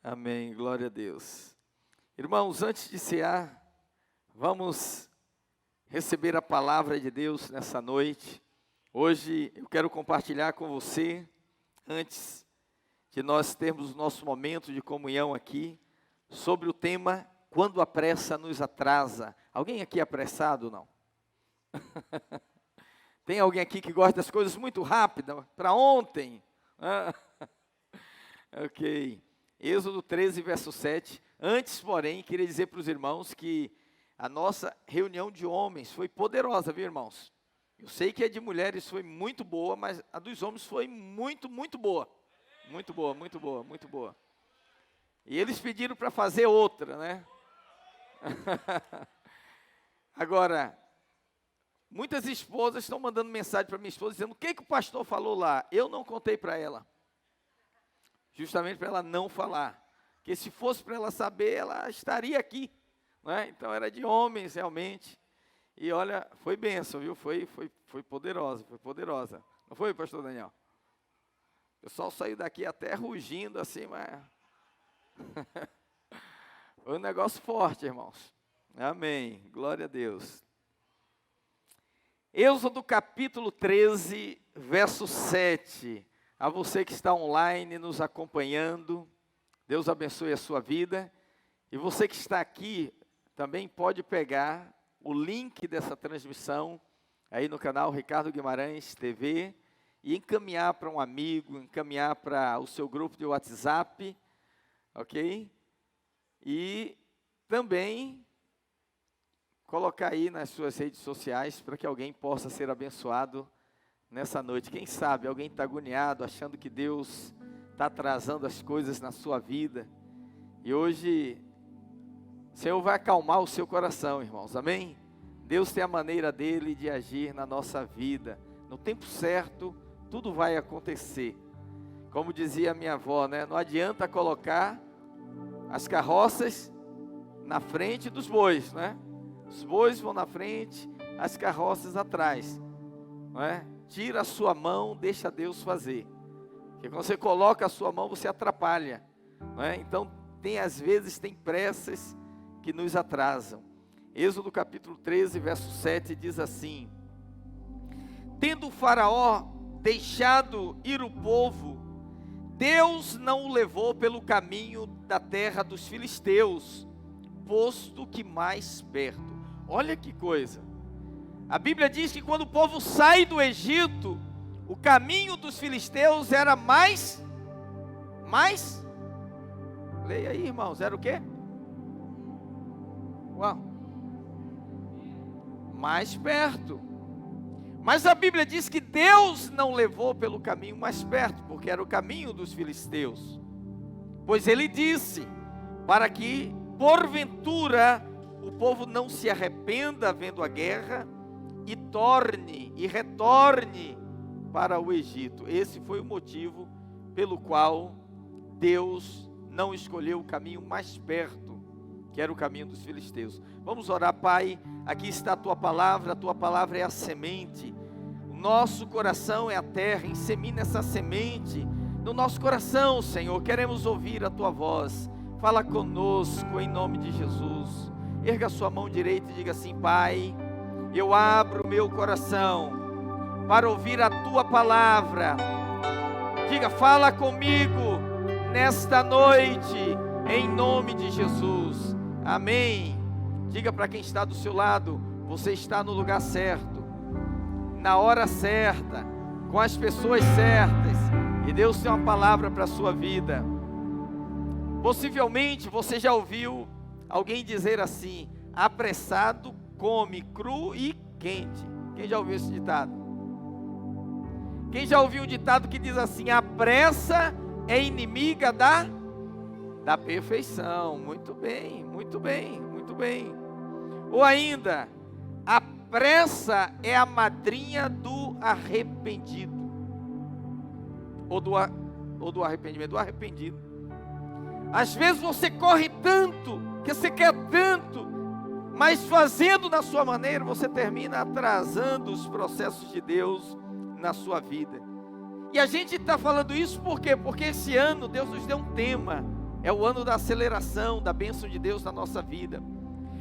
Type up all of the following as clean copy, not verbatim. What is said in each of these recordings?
Amém, glória a Deus. Irmãos, antes de cear, vamos receber a palavra de Deus nessa noite. Hoje eu quero compartilhar com você, antes de nós termos o nosso momento de comunhão aqui, sobre o tema, quando a pressa nos atrasa. Alguém aqui é apressado ou não? Tem alguém aqui que gosta das coisas muito rápidas, para ontem? Ok. Êxodo 13, verso 7. Antes, porém, queria dizer para os irmãos que a nossa reunião de homens foi poderosa, viu, irmãos? Eu sei que a de mulheres foi muito boa, mas a dos homens foi muito boa. Muito boa, muito boa, muito boa. E eles pediram para fazer outra, né? Agora, muitas esposas estão mandando mensagem para minha esposa, dizendo, o que o pastor falou lá? Eu não contei para ela. Justamente para ela não falar. Porque se fosse para ela saber, ela estaria aqui. Né? Então era de homens realmente. E olha, foi bênção, viu? Foi poderosa, foi poderosa. Não foi, pastor Daniel? O pessoal saiu daqui até rugindo assim, mas... Foi um negócio forte, irmãos. Amém. Glória a Deus. Êxodo capítulo 13, verso 7. A você que está online nos acompanhando, Deus abençoe a sua vida. E você que está aqui, também pode pegar o link dessa transmissão, aí no canal Ricardo Guimarães TV, e encaminhar para um amigo, encaminhar para o seu grupo de WhatsApp, ok? E também colocar aí nas suas redes sociais, para que alguém possa ser abençoado nessa noite. Quem sabe alguém está agoniado, achando que Deus está atrasando as coisas na sua vida. E hoje, o Senhor vai acalmar o seu coração, irmãos. Amém? Deus tem a maneira dele de agir na nossa vida. No tempo certo, tudo vai acontecer. Como dizia a minha avó, né? Não adianta colocar as carroças na frente dos bois, né? Os bois vão na frente, as carroças atrás, não é? Tira a sua mão, deixa Deus fazer. Porque quando você coloca a sua mão, você atrapalha. Não é? Então, às vezes, tem pressas que nos atrasam. Êxodo capítulo 13, verso 7, diz assim: tendo o faraó deixado ir o povo, Deus não o levou pelo caminho da terra dos filisteus, posto que mais perto. Olha que coisa. A Bíblia diz que quando o povo sai do Egito, o caminho dos filisteus era mais, leia aí, irmãos, era o quê? Uau, mais perto. Mas a Bíblia diz que Deus não levou pelo caminho mais perto, porque era o caminho dos filisteus. Pois ele disse, para que, porventura, o povo não se arrependa vendo a guerra, e retorne para o Egito. Esse foi o motivo pelo qual Deus não escolheu o caminho mais perto, que era o caminho dos filisteus. Vamos orar. Pai, aqui está a tua palavra é a semente, o nosso coração é a terra, insemina essa semente no nosso coração, Senhor. Queremos ouvir a tua voz, fala conosco em nome de Jesus. Erga a sua mão direita e diga assim: Pai, eu abro o meu coração para ouvir a tua palavra. Diga, fala comigo nesta noite, em nome de Jesus. Amém. Diga para quem está do seu lado, você está no lugar certo, na hora certa, com as pessoas certas, e Deus tem uma palavra para a sua vida. Possivelmente você já ouviu alguém dizer assim: apressado come cru e quente. Quem já ouviu esse ditado? Quem já ouviu um ditado que diz assim: a pressa é inimiga da perfeição? Muito bem, muito bem, muito bem. Ou ainda, a pressa é a madrinha do arrependido. Ou do arrependimento, do arrependido. Às vezes você corre tanto, que você quer tanto, mas fazendo da sua maneira, você termina atrasando os processos de Deus na sua vida. E a gente está falando isso por quê? Porque esse ano Deus nos deu um tema, É o ano da aceleração, da bênção de Deus na nossa vida.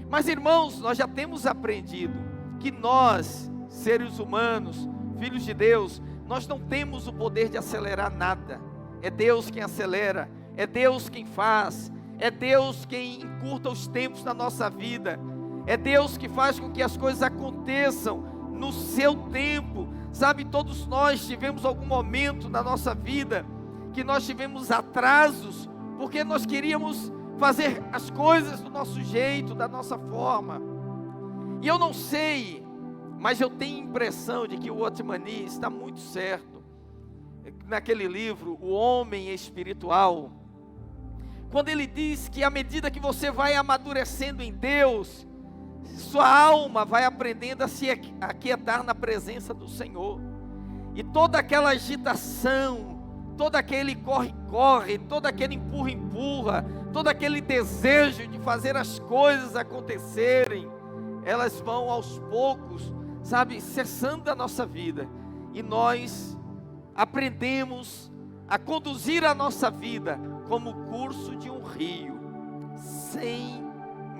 Mas irmãos, nós já temos aprendido que nós, seres humanos, filhos de Deus, nós não temos o poder de acelerar nada. É Deus quem acelera, é Deus quem faz, é Deus quem encurta os tempos na nossa vida, é Deus que faz com que as coisas aconteçam no seu tempo. Sabe, todos nós tivemos algum momento na nossa vida que nós tivemos atrasos, porque nós queríamos fazer as coisas do nosso jeito, da nossa forma. E eu não sei, mas eu tenho a impressão de que o Otmani está muito certo. Naquele livro, O Homem Espiritual, quando ele diz que à medida que você vai amadurecendo em Deus, sua alma vai aprendendo a se aquietar na presença do Senhor. E toda aquela agitação, todo aquele corre-corre, todo aquele empurra-empurra, todo aquele desejo de fazer as coisas acontecerem, elas vão aos poucos, sabe, cessando da nossa vida. E nós aprendemos a conduzir a nossa vida como o curso de um rio, sem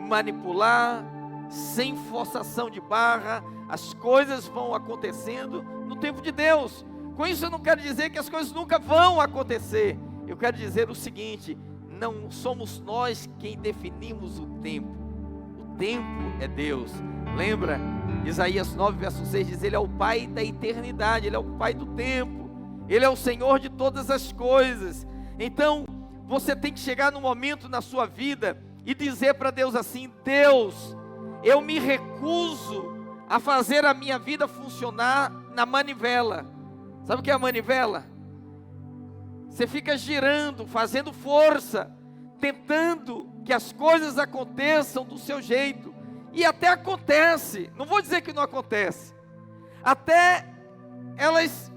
manipular, sem forçação de barra. As coisas vão acontecendo no tempo de Deus. Com isso eu não quero dizer que as coisas nunca vão acontecer. Eu quero dizer o seguinte: não somos nós quem definimos o tempo. O tempo é Deus. Lembra? Isaías 9, verso 6 diz: Ele é o Pai da eternidade, Ele é o Pai do tempo, Ele é o Senhor de todas as coisas. Então, você tem que chegar num momento na sua vida e dizer para Deus assim: Deus, eu me recuso a fazer a minha vida funcionar na manivela. Sabe o que é a manivela? Você fica girando, fazendo força, tentando que as coisas aconteçam do seu jeito. E até acontece, não vou dizer que não acontece, até elas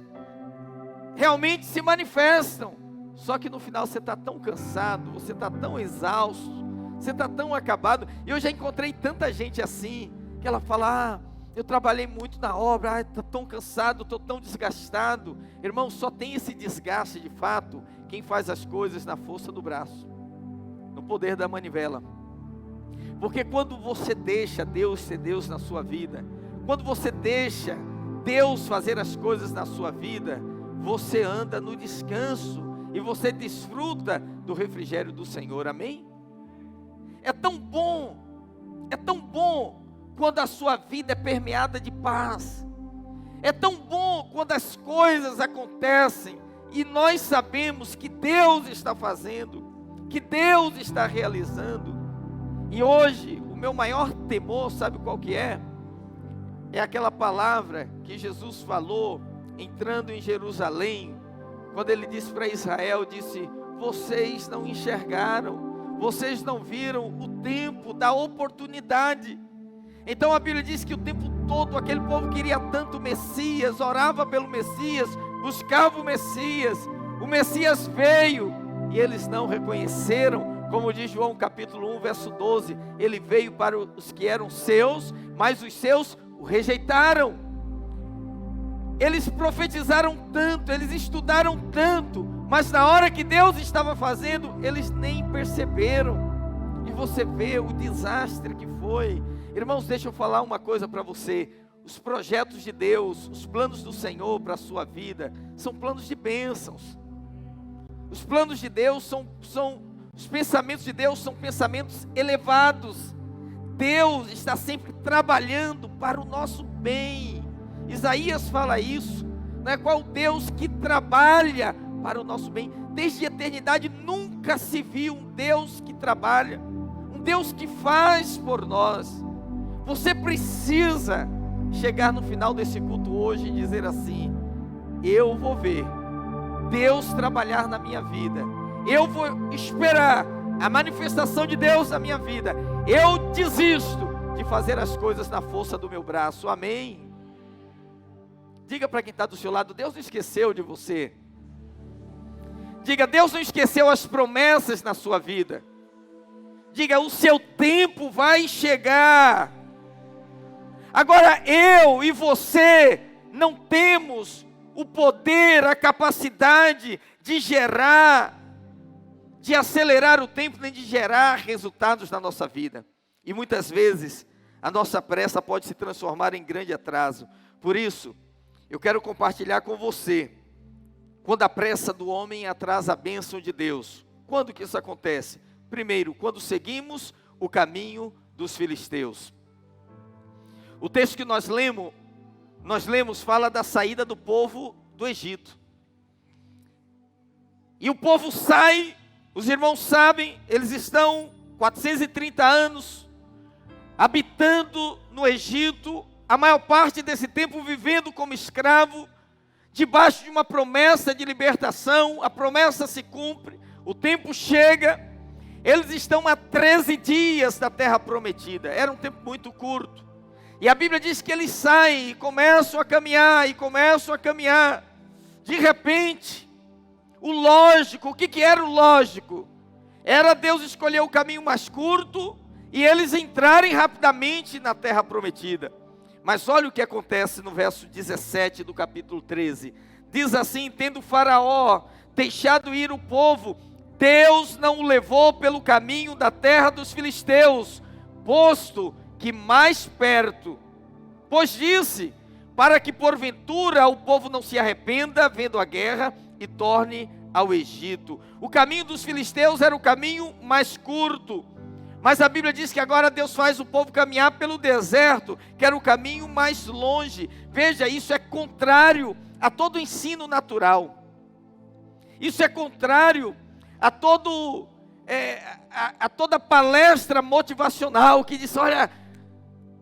realmente se manifestam. Só que no final você está tão cansado, você está tão exausto, você está tão acabado. E eu já encontrei tanta gente assim, que ela fala: eu trabalhei muito na obra, estou tão cansado, estou tão desgastado. Irmão, só tem esse desgaste de fato quem faz as coisas na força do braço, no poder da manivela. Porque quando você deixa Deus ser Deus na sua vida, quando você deixa Deus fazer as coisas na sua vida, você anda no descanso e você desfruta do refrigério do Senhor, amém? É tão bom quando a sua vida é permeada de paz. É tão bom quando as coisas acontecem e nós sabemos que Deus está fazendo, que Deus está realizando. E hoje, o meu maior temor, sabe qual que é? É aquela palavra que Jesus falou, entrando em Jerusalém, quando ele disse para Israel, disse: vocês não enxergaram, vocês não viram o tempo da oportunidade. Então a Bíblia diz que o tempo todo aquele povo queria tanto o Messias, orava pelo Messias, buscava o Messias veio, e eles não reconheceram. Como diz João capítulo 1, verso 12, ele veio para os que eram seus, mas os seus o rejeitaram. Eles profetizaram tanto, eles estudaram tanto, mas na hora que Deus estava fazendo, eles nem perceberam. E você vê o desastre que foi. Irmãos, deixa eu falar uma coisa para você. Os projetos de Deus, os planos do Senhor para a sua vida, são planos de bênçãos. Os planos de Deus os pensamentos de Deus são pensamentos elevados. Deus está sempre trabalhando para o nosso bem. Isaías fala isso, não é? Qual Deus que trabalha para o nosso bem? Desde a eternidade nunca se viu um Deus que trabalha, um Deus que faz por nós. Você precisa chegar no final desse culto hoje e dizer assim: eu vou ver Deus trabalhar na minha vida, eu vou esperar a manifestação de Deus na minha vida, eu desisto de fazer as coisas na força do meu braço, amém? Diga para quem está do seu lado: Deus não esqueceu de você. Diga: Deus não esqueceu as promessas na sua vida. Diga: o seu tempo vai chegar. Agora eu e você não temos o poder, a capacidade de gerar de acelerar o tempo, nem de gerar resultados na nossa vida. E muitas vezes, a nossa pressa pode se transformar em grande atraso. Por isso, eu quero compartilhar com você, quando a pressa do homem atrasa a bênção de Deus. Quando que isso acontece? Primeiro, quando seguimos o caminho dos filisteus. O texto que nós lemos fala da saída do povo do Egito. E o povo sai, os irmãos sabem, eles estão 430 anos habitando no Egito, a maior parte desse tempo vivendo como escravo, debaixo de uma promessa de libertação. A promessa se cumpre, o tempo chega, eles estão a 13 dias da terra prometida, era um tempo muito curto, e a Bíblia diz que eles saem e começam a caminhar, de repente, o lógico, o que era o lógico? Era Deus escolher o caminho mais curto, e eles entrarem rapidamente na terra prometida. Mas olha o que acontece no verso 17 do capítulo 13, diz assim: tendo Faraó deixado ir o povo, Deus não o levou pelo caminho da terra dos filisteus, posto que mais perto, pois disse, para que porventura o povo não se arrependa vendo a guerra e torne ao Egito. O caminho dos filisteus era o caminho mais curto, mas a Bíblia diz que agora Deus faz o povo caminhar pelo deserto, que era o caminho mais longe. Veja, isso é contrário a todo ensino natural, isso é contrário a toda palestra motivacional que diz: olha,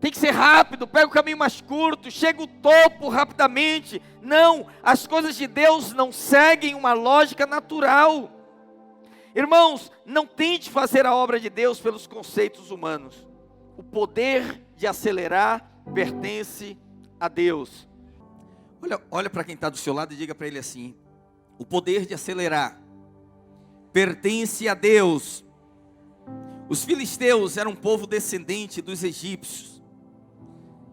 tem que ser rápido, pega o caminho mais curto, chega ao topo rapidamente. Não, as coisas de Deus não seguem uma lógica natural. Irmãos, não tente fazer a obra de Deus pelos conceitos humanos. O poder de acelerar pertence a Deus. Olha para quem está do seu lado e diga para ele assim: o poder de acelerar pertence a Deus. Os filisteus eram um povo descendente dos egípcios.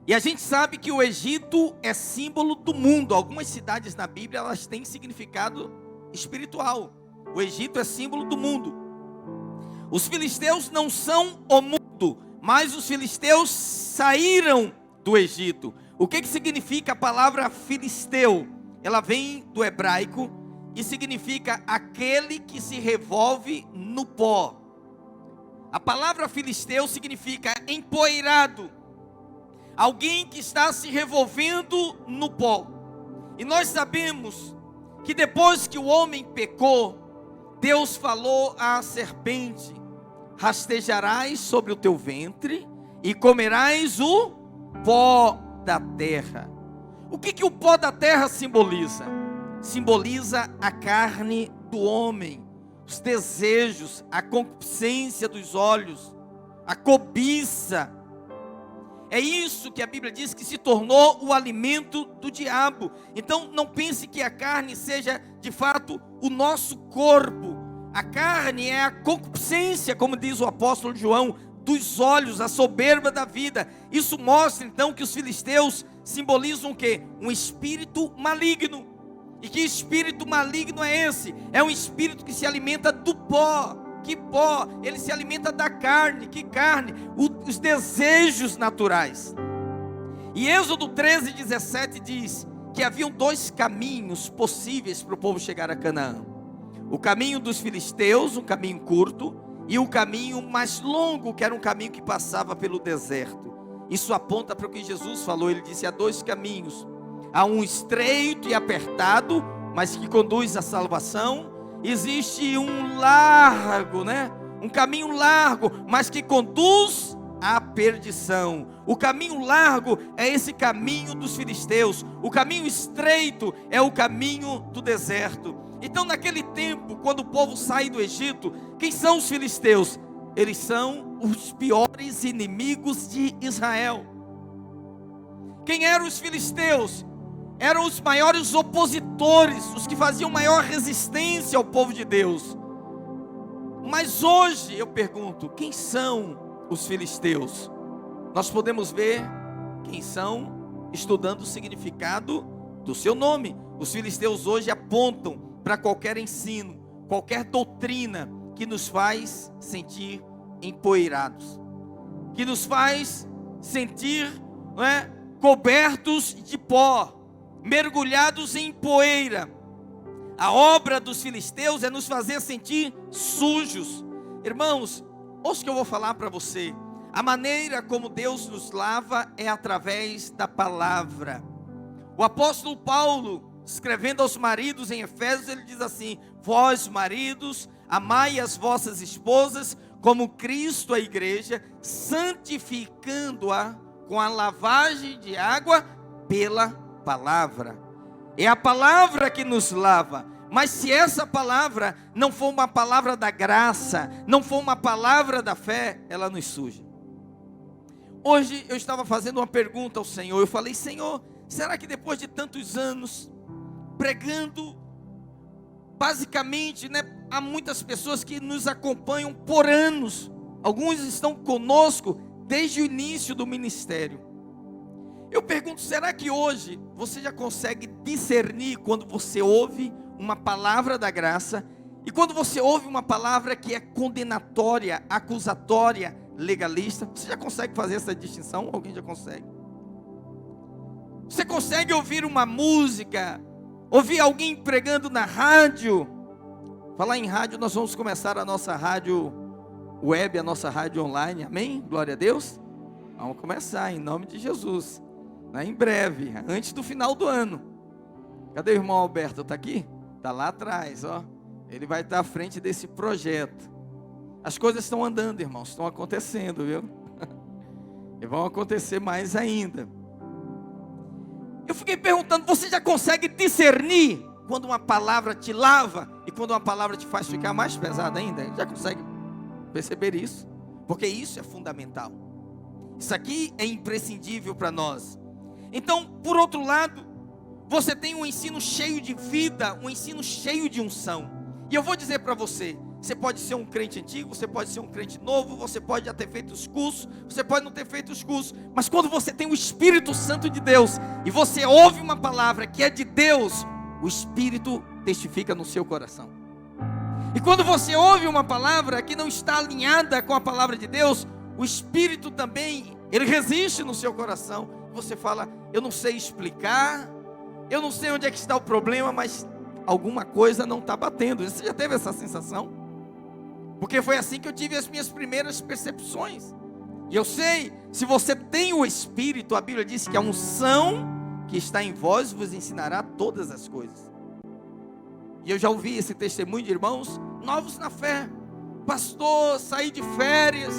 E a gente sabe que o Egito é símbolo do mundo. Algumas cidades na Bíblia, elas têm significado espiritual. O Egito é símbolo do mundo. Os filisteus não são o mundo, mas os filisteus saíram do Egito. O que significa a palavra filisteu? Ela vem do hebraico e significa aquele que se revolve no pó. A palavra filisteu significa empoeirado, alguém que está se revolvendo no pó. E nós sabemos que depois que o homem pecou, Deus falou à serpente: rastejarás sobre o teu ventre e comerás o pó da terra. O que o pó da terra simboliza? Simboliza a carne do homem, os desejos, a concupiscência dos olhos, a cobiça. É isso que a Bíblia diz que se tornou o alimento do diabo. Então não pense que a carne seja de fato o nosso corpo. A carne é a concupiscência, como diz o apóstolo João, dos olhos, a soberba da vida. Isso mostra então que os filisteus simbolizam o quê? Um espírito maligno. E que espírito maligno é esse? É um espírito que se alimenta do pó. Que pó? Ele se alimenta da carne. Que carne? Os desejos naturais. E Êxodo 13:17 diz que haviam dois caminhos possíveis para o povo chegar a Canaã: o caminho dos filisteus, um caminho curto, e o caminho mais longo, que era um caminho que passava pelo deserto. Isso aponta para o que Jesus falou. Ele disse: há dois caminhos, há um estreito e apertado, mas que conduz à salvação. Existe um largo, um caminho largo, mas que conduz à perdição. O caminho largo é esse caminho dos filisteus. O caminho estreito é o caminho do deserto. Então naquele tempo, quando o povo sai do Egito, quem são os filisteus? Eles são os piores inimigos de Israel. Quem eram os filisteus? Eram os maiores opositores, os que faziam maior resistência ao povo de Deus. Mas hoje eu pergunto: quem são os filisteus? Nós podemos ver quem são estudando o significado do seu nome. Os filisteus hoje apontam para qualquer ensino, qualquer doutrina que nos faz sentir empoeirados, que nos faz sentir, não é, cobertos de pó, mergulhados em poeira. A obra dos filisteus é nos fazer sentir sujos. Irmãos, ouça o que eu vou falar para você. A maneira como Deus nos lava é através da palavra. O apóstolo Paulo, escrevendo aos maridos em Efésios, ele diz assim: vós maridos, amai as vossas esposas, como Cristo a igreja, santificando-a com a lavagem de água pela palavra. É a palavra que nos lava. Mas se essa palavra não for uma palavra da graça, não for uma palavra da fé, ela nos suja. Hoje eu estava fazendo uma pergunta ao Senhor. Eu falei: Senhor, será que depois de tantos anos pregando, basicamente, né, há muitas pessoas que nos acompanham por anos, alguns estão conosco desde o início do ministério. Eu pergunto: será que hoje você já consegue discernir quando você ouve uma palavra da graça e quando você ouve uma palavra que é condenatória, acusatória, legalista? Você já consegue fazer essa distinção? Alguém já consegue? Você consegue ouvir uma música, ouvir alguém pregando na rádio? Falar em rádio, nós vamos começar a nossa rádio web, a nossa rádio online, amém? Glória a Deus. Vamos começar em nome de Jesus, né? Em breve, antes do final do ano. Cadê o irmão Alberto? Está aqui? Está lá atrás, ó. Ele vai estar à frente desse projeto. As coisas estão andando, irmãos, estão acontecendo, viu? E vão acontecer mais ainda. Eu fiquei perguntando: você já consegue discernir quando uma palavra te lava e quando uma palavra te faz ficar mais pesada ainda? Já consegue perceber isso? Porque isso é fundamental. Isso aqui é imprescindível para nós. Então, por outro lado, você tem um ensino cheio de vida, um ensino cheio de unção. E eu vou dizer para você: você pode ser um crente antigo, você pode ser um crente novo, você pode já ter feito os cursos, você pode não ter feito os cursos, mas quando você tem o Espírito Santo de Deus e você ouve uma palavra que é de Deus, o Espírito testifica no seu coração. E quando você ouve uma palavra que não está alinhada com a palavra de Deus, o Espírito também, ele resiste no seu coração. Você fala: eu não sei explicar, eu não sei onde é que está o problema, mas alguma coisa não está batendo. Você já teve essa sensação? Porque foi assim que eu tive as minhas primeiras percepções. E eu sei, se você tem o Espírito, a Bíblia diz que a unção que está em vós vos ensinará todas as coisas. E eu já ouvi esse testemunho de irmãos novos na fé. Pastor, saí de férias,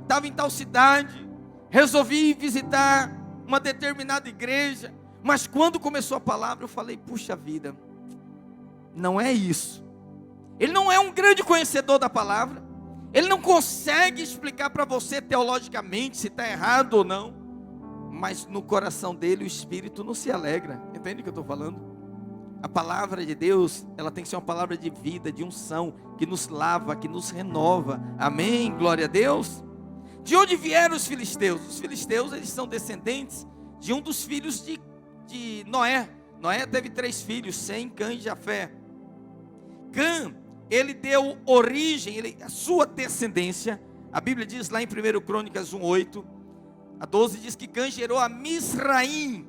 estava em tal cidade, resolvi visitar uma determinada igreja, mas quando começou a palavra eu falei: puxa vida, não é isso. Ele não é um grande conhecedor da palavra, ele não consegue explicar para você teologicamente se está errado ou não, mas no coração dele o Espírito não se alegra. Entende o que eu estou falando? A palavra de Deus, ela tem que ser uma palavra de vida, de unção, que nos lava, que nos renova. Amém? Glória a Deus. De onde vieram os filisteus? Os filisteus, eles são descendentes de um dos filhos de Noé. Noé teve 3 filhos, Sem, Cã e Jafé. Cã, ele deu origem, a sua descendência, a Bíblia diz lá em 1 Crônicas 1:8 a 12, diz que Cã gerou a Misraim.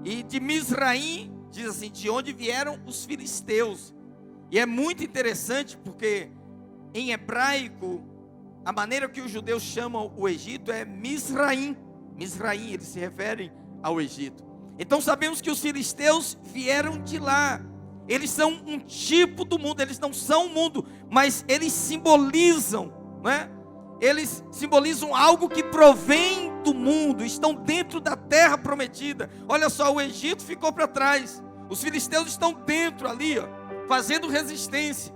E de Misraim, diz assim, de onde vieram os filisteus. E é muito interessante porque em hebraico, a maneira que os judeus chamam o Egito é Misraim. Misraim, eles se referem ao Egito. Então sabemos que os filisteus vieram de lá. Eles são um tipo do mundo, eles não são o mundo, mas eles simbolizam, né? Eles simbolizam algo que provém do mundo, estão dentro da terra prometida. Olha só, o Egito ficou para trás, os filisteus estão dentro ali, ó, fazendo resistência,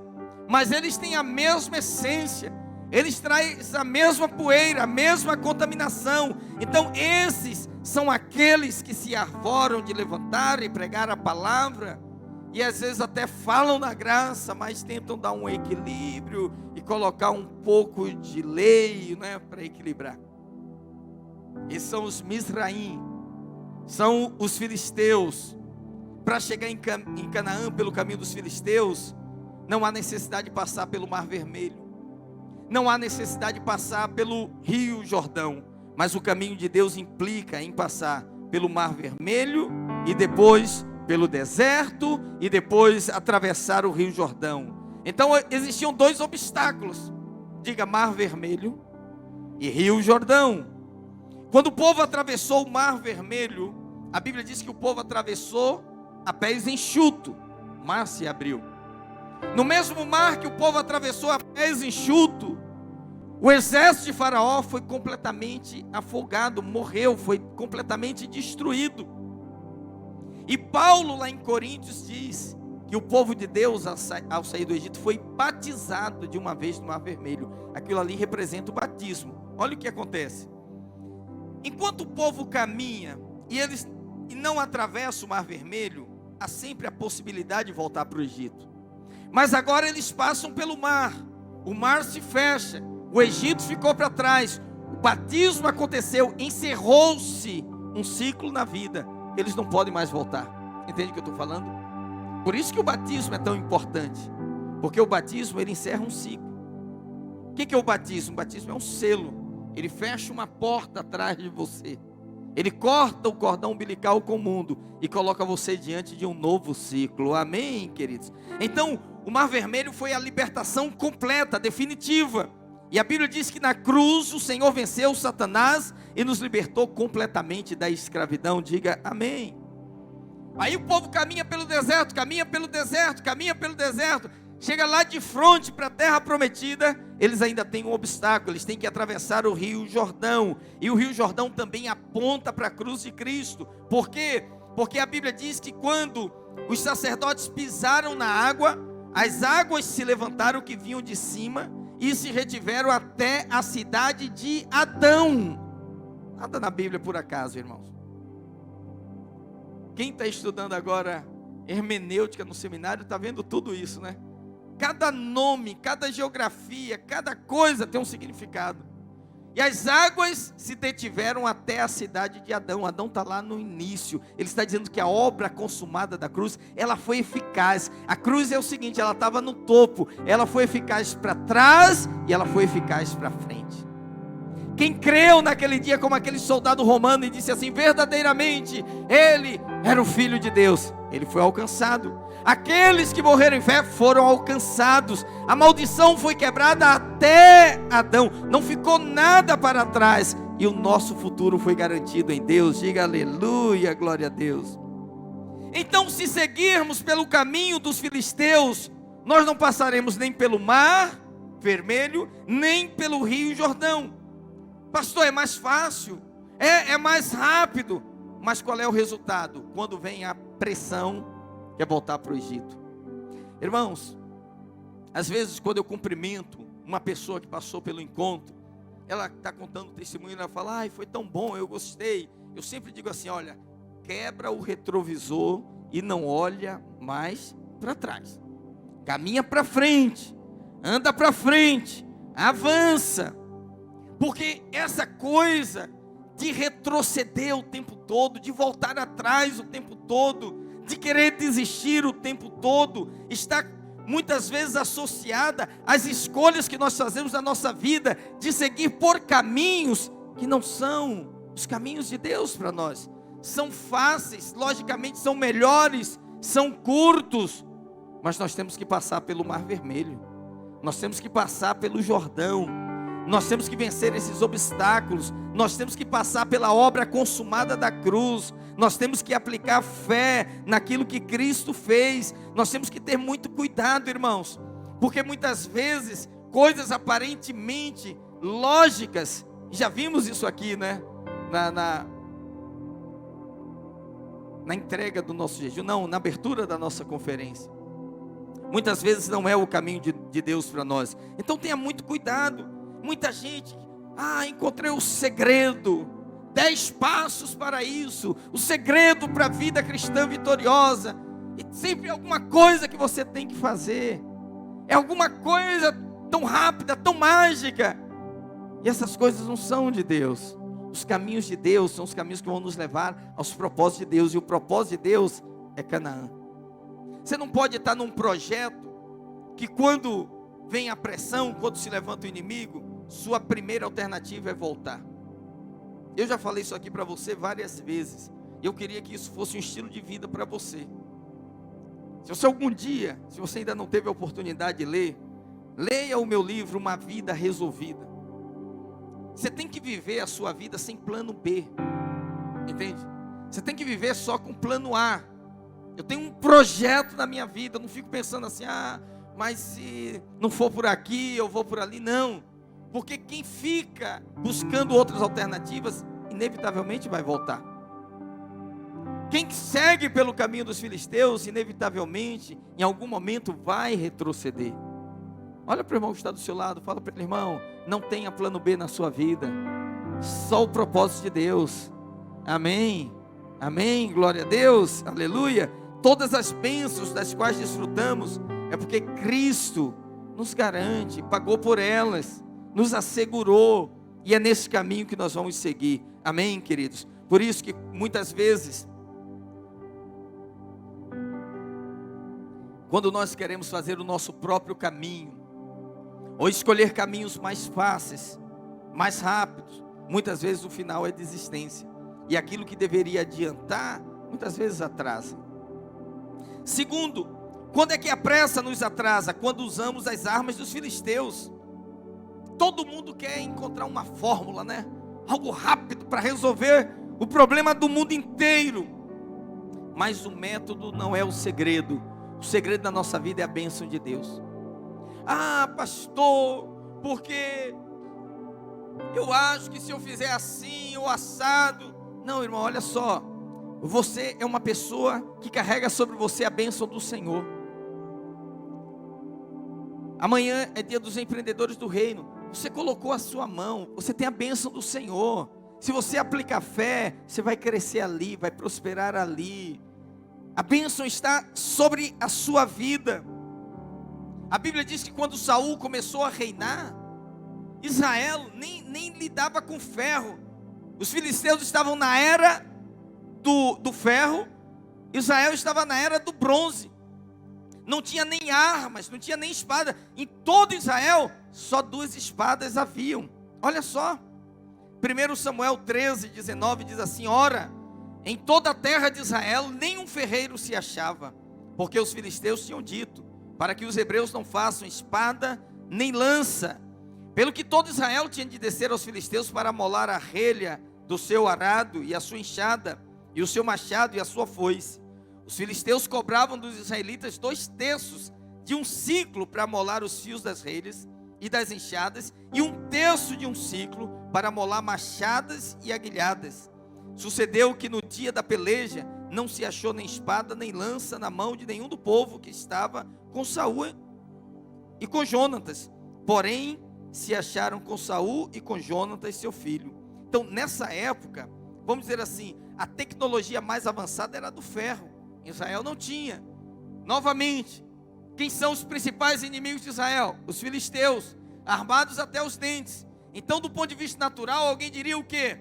mas eles têm a mesma essência, eles trazem a mesma poeira, a mesma contaminação. Então esses são aqueles que se arvoram de levantar e pregar a palavra, e às vezes até falam na graça, mas tentam dar um equilíbrio e colocar um pouco de lei, né, para equilibrar. Esses são os Misraim, são os filisteus. Para chegar em Canaã pelo caminho dos filisteus, não há necessidade de passar pelo Mar Vermelho, não há necessidade de passar pelo Rio Jordão, mas o caminho de Deus implica em passar pelo Mar Vermelho e depois pelo deserto e depois atravessar o Rio Jordão. Então existiam dois obstáculos, diga Mar Vermelho e Rio Jordão. Quando o povo atravessou o Mar Vermelho, a Bíblia diz que o povo atravessou a pés enxuto, o mar se abriu. No mesmo mar que o povo atravessou a pés enxuto, o exército de Faraó foi completamente afogado, morreu, foi completamente destruído. E Paulo lá em Coríntios diz que o povo de Deus ao sair do Egito foi batizado de uma vez no Mar Vermelho. Aquilo ali representa o batismo. Olha o que acontece. Enquanto o povo caminha e não atravessa o Mar Vermelho, há sempre a possibilidade de voltar para o Egito. Mas agora eles passam pelo mar, o mar se fecha, o Egito ficou para trás, o batismo aconteceu, encerrou-se um ciclo na vida, eles não podem mais voltar. Entende o que eu estou falando? Por isso que o batismo é tão importante, porque o batismo ele encerra um ciclo. O que é o batismo? O batismo é um selo, ele fecha uma porta atrás de você, ele corta o cordão umbilical com o mundo e coloca você diante de um novo ciclo. Amém, queridos? Então, o Mar Vermelho foi a libertação completa, definitiva. E a Bíblia diz que na cruz o Senhor venceu Satanás e nos libertou completamente da escravidão. Diga amém. Aí o povo caminha pelo deserto, caminha pelo deserto, caminha pelo deserto. Chega lá de frente para a terra prometida, eles ainda têm um obstáculo, eles têm que atravessar o Rio Jordão. E o Rio Jordão também aponta para a cruz de Cristo. Por quê? Porque a Bíblia diz que quando os sacerdotes pisaram na água, as águas se levantaram que vinham de cima e se retiveram até a cidade de Adão. Nada na Bíblia por acaso, irmãos. Quem está estudando agora hermenêutica no seminário está vendo tudo isso, né? Cada nome, cada geografia, cada coisa tem um significado. E as águas se detiveram até a cidade de Adão. Adão está lá no início. Ele está dizendo que a obra consumada da cruz, ela foi eficaz. A cruz é o seguinte, ela estava no topo. Ela foi eficaz para trás e ela foi eficaz para frente. Quem creu naquele dia como aquele soldado romano e disse assim, verdadeiramente, ele era o Filho de Deus, ele foi alcançado. Aqueles que morreram em fé foram alcançados. A maldição foi quebrada até Adão. Não ficou nada para trás. E o nosso futuro foi garantido em Deus. Diga aleluia, glória a Deus. Então, se seguirmos pelo caminho dos filisteus, nós não passaremos nem pelo Mar Vermelho, nem pelo Rio Jordão. Pastor, é mais fácil, é mais rápido. Mas qual é o resultado? Quando vem a pressão, que é voltar para o Egito. Irmãos, às vezes quando eu cumprimento uma pessoa que passou pelo encontro, ela está contando o testemunho, ela fala, ai, foi tão bom, eu gostei. Eu sempre digo assim, olha, quebra o retrovisor e não olha mais para trás. Caminha para frente, anda para frente, avança. Porque essa coisa de retroceder o tempo todo, de voltar atrás o tempo todo, de querer desistir o tempo todo, está muitas vezes associada às escolhas que nós fazemos na nossa vida, de seguir por caminhos que não são os caminhos de Deus para nós. São fáceis, logicamente são melhores, são curtos, mas nós temos que passar pelo Mar Vermelho, nós temos que passar pelo Jordão, nós temos que vencer esses obstáculos, nós temos que passar pela obra consumada da cruz, nós temos que aplicar fé naquilo que Cristo fez. Nós temos que ter muito cuidado, irmãos, porque muitas vezes coisas aparentemente lógicas, já vimos isso aqui, né? Na entrega do nosso jejum, não, na abertura da nossa conferência. Muitas vezes não é o caminho de Deus para nós. Então tenha muito cuidado. Muita gente, encontrei o segredo, 10 passos para isso, o segredo para a vida cristã vitoriosa. E sempre é alguma coisa que você tem que fazer, é alguma coisa tão rápida, tão mágica. E essas coisas não são de Deus. Os caminhos de Deus são os caminhos que vão nos levar aos propósitos de Deus. E o propósito de Deus é Canaã. Você não pode estar num projeto que quando vem a pressão, quando se levanta o inimigo, sua primeira alternativa é voltar. Eu já falei isso aqui para você várias vezes. Eu queria que isso fosse um estilo de vida para você. Se você algum dia, se você ainda não teve a oportunidade de ler, leia o meu livro, Uma Vida Resolvida. Você tem que viver a sua vida sem plano B, entende? Você tem que viver só com plano A. Eu tenho um projeto na minha vida, eu não fico pensando assim, mas se não for por aqui, eu vou por ali. Não, porque quem fica buscando outras alternativas, inevitavelmente vai voltar. Quem segue pelo caminho dos filisteus, inevitavelmente, em algum momento vai retroceder. Olha para o irmão que está do seu lado, fala para ele: irmão, não tenha plano B na sua vida, só o propósito de Deus. Amém, amém, glória a Deus, aleluia. Todas as bênçãos das quais desfrutamos, é porque Cristo nos garante, pagou por elas, nos assegurou, e é nesse caminho que nós vamos seguir. Amém, queridos? Por isso que muitas vezes, quando nós queremos fazer o nosso próprio caminho, ou escolher caminhos mais fáceis, mais rápidos, muitas vezes o final é desistência. E aquilo que deveria adiantar, muitas vezes atrasa. Segundo, quando é que a pressa nos atrasa? Quando usamos as armas dos filisteus. Todo mundo quer encontrar uma fórmula, né? Algo rápido para resolver o problema do mundo inteiro. Mas o método não é o segredo. O segredo da nossa vida é a bênção de Deus. Pastor, porque eu acho que se eu fizer assim ou assado. Não, irmão, olha só. Você é uma pessoa que carrega sobre você a bênção do Senhor. Amanhã é dia dos empreendedores do reino. Você colocou a sua mão, você tem a bênção do Senhor. Se você aplicar fé, você vai crescer ali, vai prosperar ali. A bênção está sobre a sua vida. A Bíblia diz que quando Saul começou a reinar, Israel nem lidava com ferro. Os filisteus estavam na era do ferro, Israel estava na era do bronze. Não tinha nem armas, não tinha nem espada. Em todo Israel, só 2 espadas haviam. Olha só, 1 Samuel 13:19 diz assim: ora, em toda a terra de Israel, nenhum ferreiro se achava, porque os filisteus tinham dito, para que os hebreus não façam espada nem lança. Pelo que todo Israel tinha de descer aos filisteus para amolar a relha do seu arado e a sua enxada, e o seu machado e a sua foice. Os filisteus cobravam dos israelitas 2/3 de um ciclo para amolar os fios das relhas e das enxadas, e 1/3 de um ciclo para amolar machadas e aguilhadas. Sucedeu que no dia da peleja não se achou nem espada nem lança na mão de nenhum do povo que estava com Saul e com Jonatas, porém se acharam com Saul e com Jonatas seu filho. Então nessa época, vamos dizer assim, a tecnologia mais avançada era a do ferro. Israel não tinha. Novamente, quem são os principais inimigos de Israel? Os filisteus, armados até os dentes. Então, do ponto de vista natural, alguém diria o quê?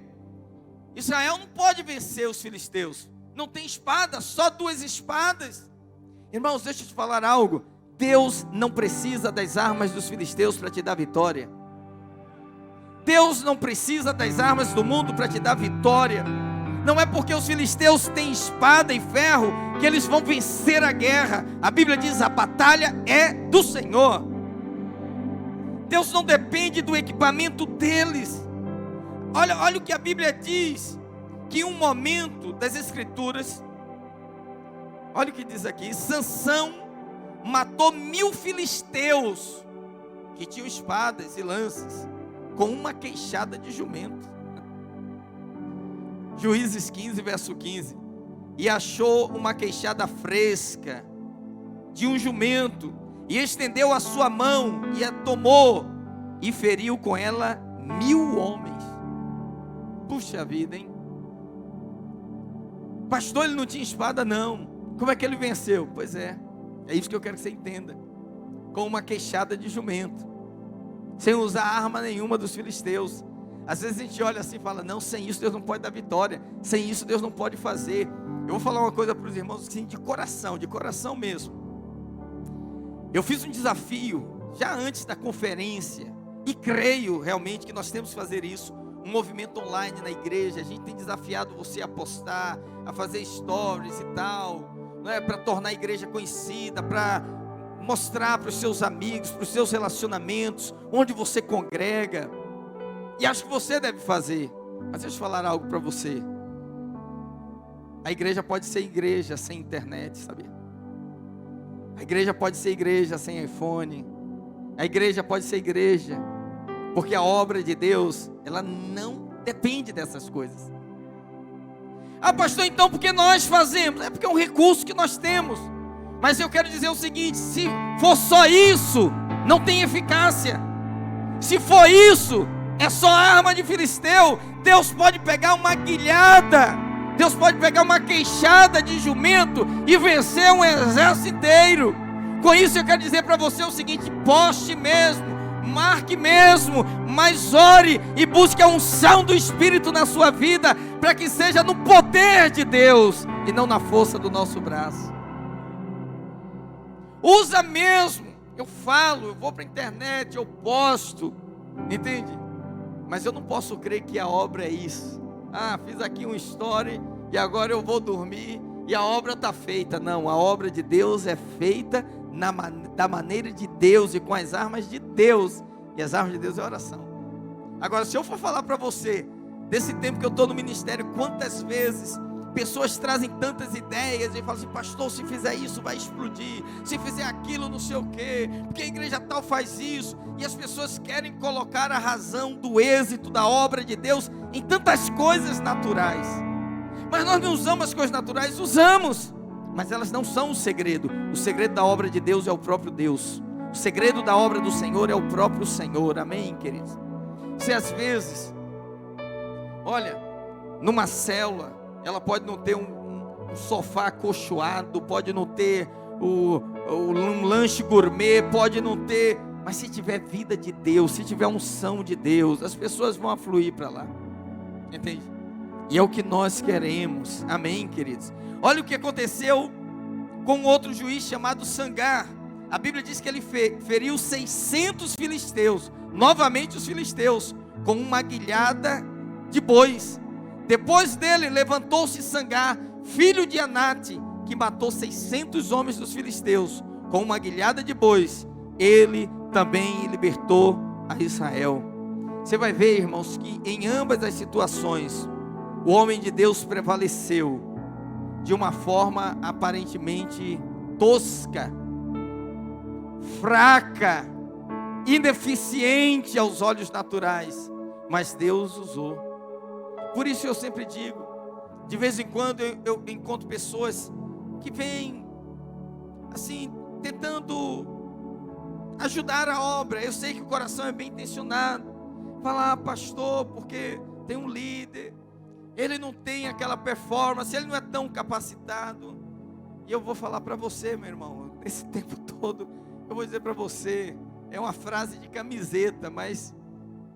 Israel não pode vencer os filisteus. Não tem espada, só 2 espadas. Irmãos, deixa eu te falar algo. Deus não precisa das armas dos filisteus para te dar vitória. Deus não precisa das armas do mundo para te dar vitória. Não é porque os filisteus têm espada e ferro que eles vão vencer a guerra. A Bíblia diz: a batalha é do Senhor. Deus não depende do equipamento deles. Olha o que a Bíblia diz, que em um momento das Escrituras, olha o que diz aqui: Sansão matou 1000 filisteus que tinham espadas e lanças com uma queixada de jumento. Juízes 15, verso 15. E achou uma queixada fresca de um jumento, e estendeu a sua mão, e a tomou, e feriu com ela 1000 homens. Puxa vida, hein? Pastor, ele não tinha espada? Não. Como é que ele venceu? Pois é isso que eu quero que você entenda. Com uma queixada de jumento, sem usar arma nenhuma dos filisteus. Às vezes a gente olha assim e fala: não, sem isso Deus não pode dar vitória, sem isso Deus não pode fazer. Eu vou falar uma coisa para os irmãos assim, de coração mesmo. Eu fiz um desafio já antes da conferência, e creio realmente que nós temos que fazer isso, um movimento online na igreja. A gente tem desafiado você a postar, a fazer stories e tal, né, para tornar a igreja conhecida, para mostrar para os seus amigos, para os seus relacionamentos, onde você congrega. E acho que você deve fazer. Mas deixa eu falar algo para você. A igreja pode ser igreja sem internet, sabia? A igreja pode ser igreja sem iPhone. A igreja pode ser igreja, porque a obra de Deus, ela não depende dessas coisas. Ah, pastor, então por que nós fazemos? É porque é um recurso que nós temos. Mas eu quero dizer o seguinte: se for só isso, não tem eficácia. Se for isso, é só arma de filisteu. Deus pode pegar uma guilhada, Deus pode pegar uma queixada de jumento e vencer um exército inteiro. Com isso eu quero dizer para você o seguinte: poste mesmo, marque mesmo, mas ore e busque a unção do Espírito na sua vida, para que seja no poder de Deus e não na força do nosso braço. Usa mesmo. Eu falo, eu vou para a internet, eu posto, entende? Mas eu não posso crer que a obra é isso. Ah, fiz aqui um story e agora eu vou dormir e a obra está feita. Não, a obra de Deus é feita da maneira de Deus e com as armas de Deus. E as armas de Deus é oração. Agora, se eu for falar para você, desse tempo que eu estou no ministério, quantas vezes pessoas trazem tantas ideias e falam assim: pastor, se fizer isso vai explodir, se fizer aquilo não sei o quê, porque a igreja tal faz isso. E as pessoas querem colocar a razão do êxito da obra de Deus em tantas coisas naturais. Mas nós não usamos as coisas naturais, usamos, mas elas não são o segredo. O segredo da obra de Deus é o próprio Deus. O segredo da obra do Senhor é o próprio Senhor. Amém, queridos? Se às vezes, olha, numa célula, ela pode não ter um sofá acolchoado, pode não ter um lanche gourmet, pode não ter, mas se tiver vida de Deus, se tiver unção de Deus, as pessoas vão afluir para lá, entende? E é o que nós queremos. Amém, queridos? Olha o que aconteceu com outro juiz chamado Sangar. A Bíblia diz que ele feriu 600 filisteus, novamente os filisteus, com uma guilhada de bois. Depois dele levantou-se Sangar, filho de Anate, que matou 600 homens dos filisteus, com uma guilhada de bois. Ele também libertou a Israel. Você vai ver, irmãos, que em ambas as situações, o homem de Deus prevaleceu de uma forma aparentemente tosca, fraca, ineficiente aos olhos naturais, mas Deus usou. Por isso eu sempre digo, de vez em quando eu encontro pessoas que vêm assim, tentando ajudar a obra. Eu sei que o coração é bem intencionado. Falar: pastor, porque tem um líder, ele não tem aquela performance, ele não é tão capacitado. E eu vou falar para você, meu irmão, esse tempo todo, eu vou dizer para você, é uma frase de camiseta, mas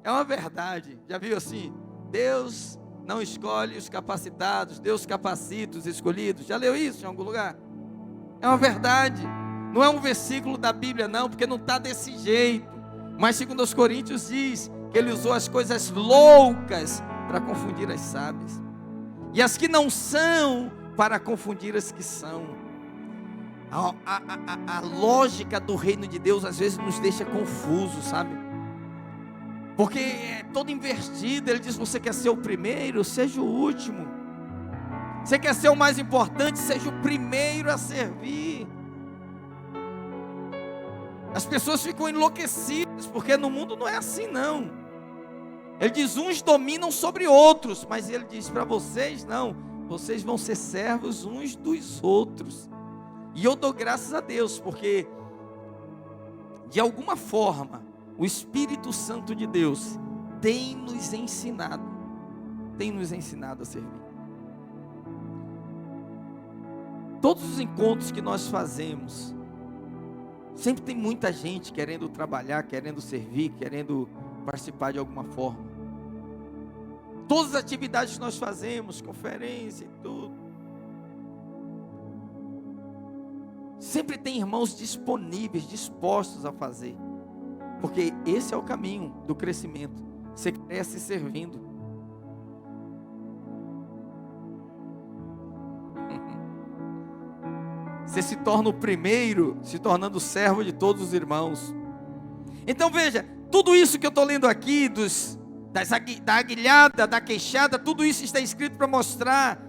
é uma verdade. Já viu assim? Deus não escolhe os capacitados, Deus capacita os escolhidos. Já leu isso em algum lugar? É uma verdade. Não é um versículo da Bíblia não, porque não está desse jeito. Mas 2 Coríntios diz que ele usou as coisas loucas para confundir as sábias, e as que não são para confundir as que são. A lógica do reino de Deus às vezes nos deixa confusos, sabe? Porque é todo invertido. Ele diz: você quer ser o primeiro, seja o último. Você quer ser o mais importante, seja o primeiro a servir. As pessoas ficam enlouquecidas, porque no mundo não é assim não. Ele diz: uns dominam sobre outros, mas ele diz para vocês: não, vocês vão ser servos uns dos outros. E eu dou graças a Deus, porque de alguma forma o Espírito Santo de Deus tem nos ensinado a servir. Todos os encontros que nós fazemos, sempre tem muita gente querendo trabalhar, querendo servir, querendo participar de alguma forma. Todas as atividades que nós fazemos, conferência e tudo, Sempre tem irmãos disponíveis, dispostos a fazer. Porque esse é o caminho do crescimento. Você cresce servindo. Você se torna o primeiro, se tornando servo de todos os irmãos. Então veja, tudo isso que eu estou lendo aqui, da aguilhada, da queixada, tudo isso está escrito para mostrar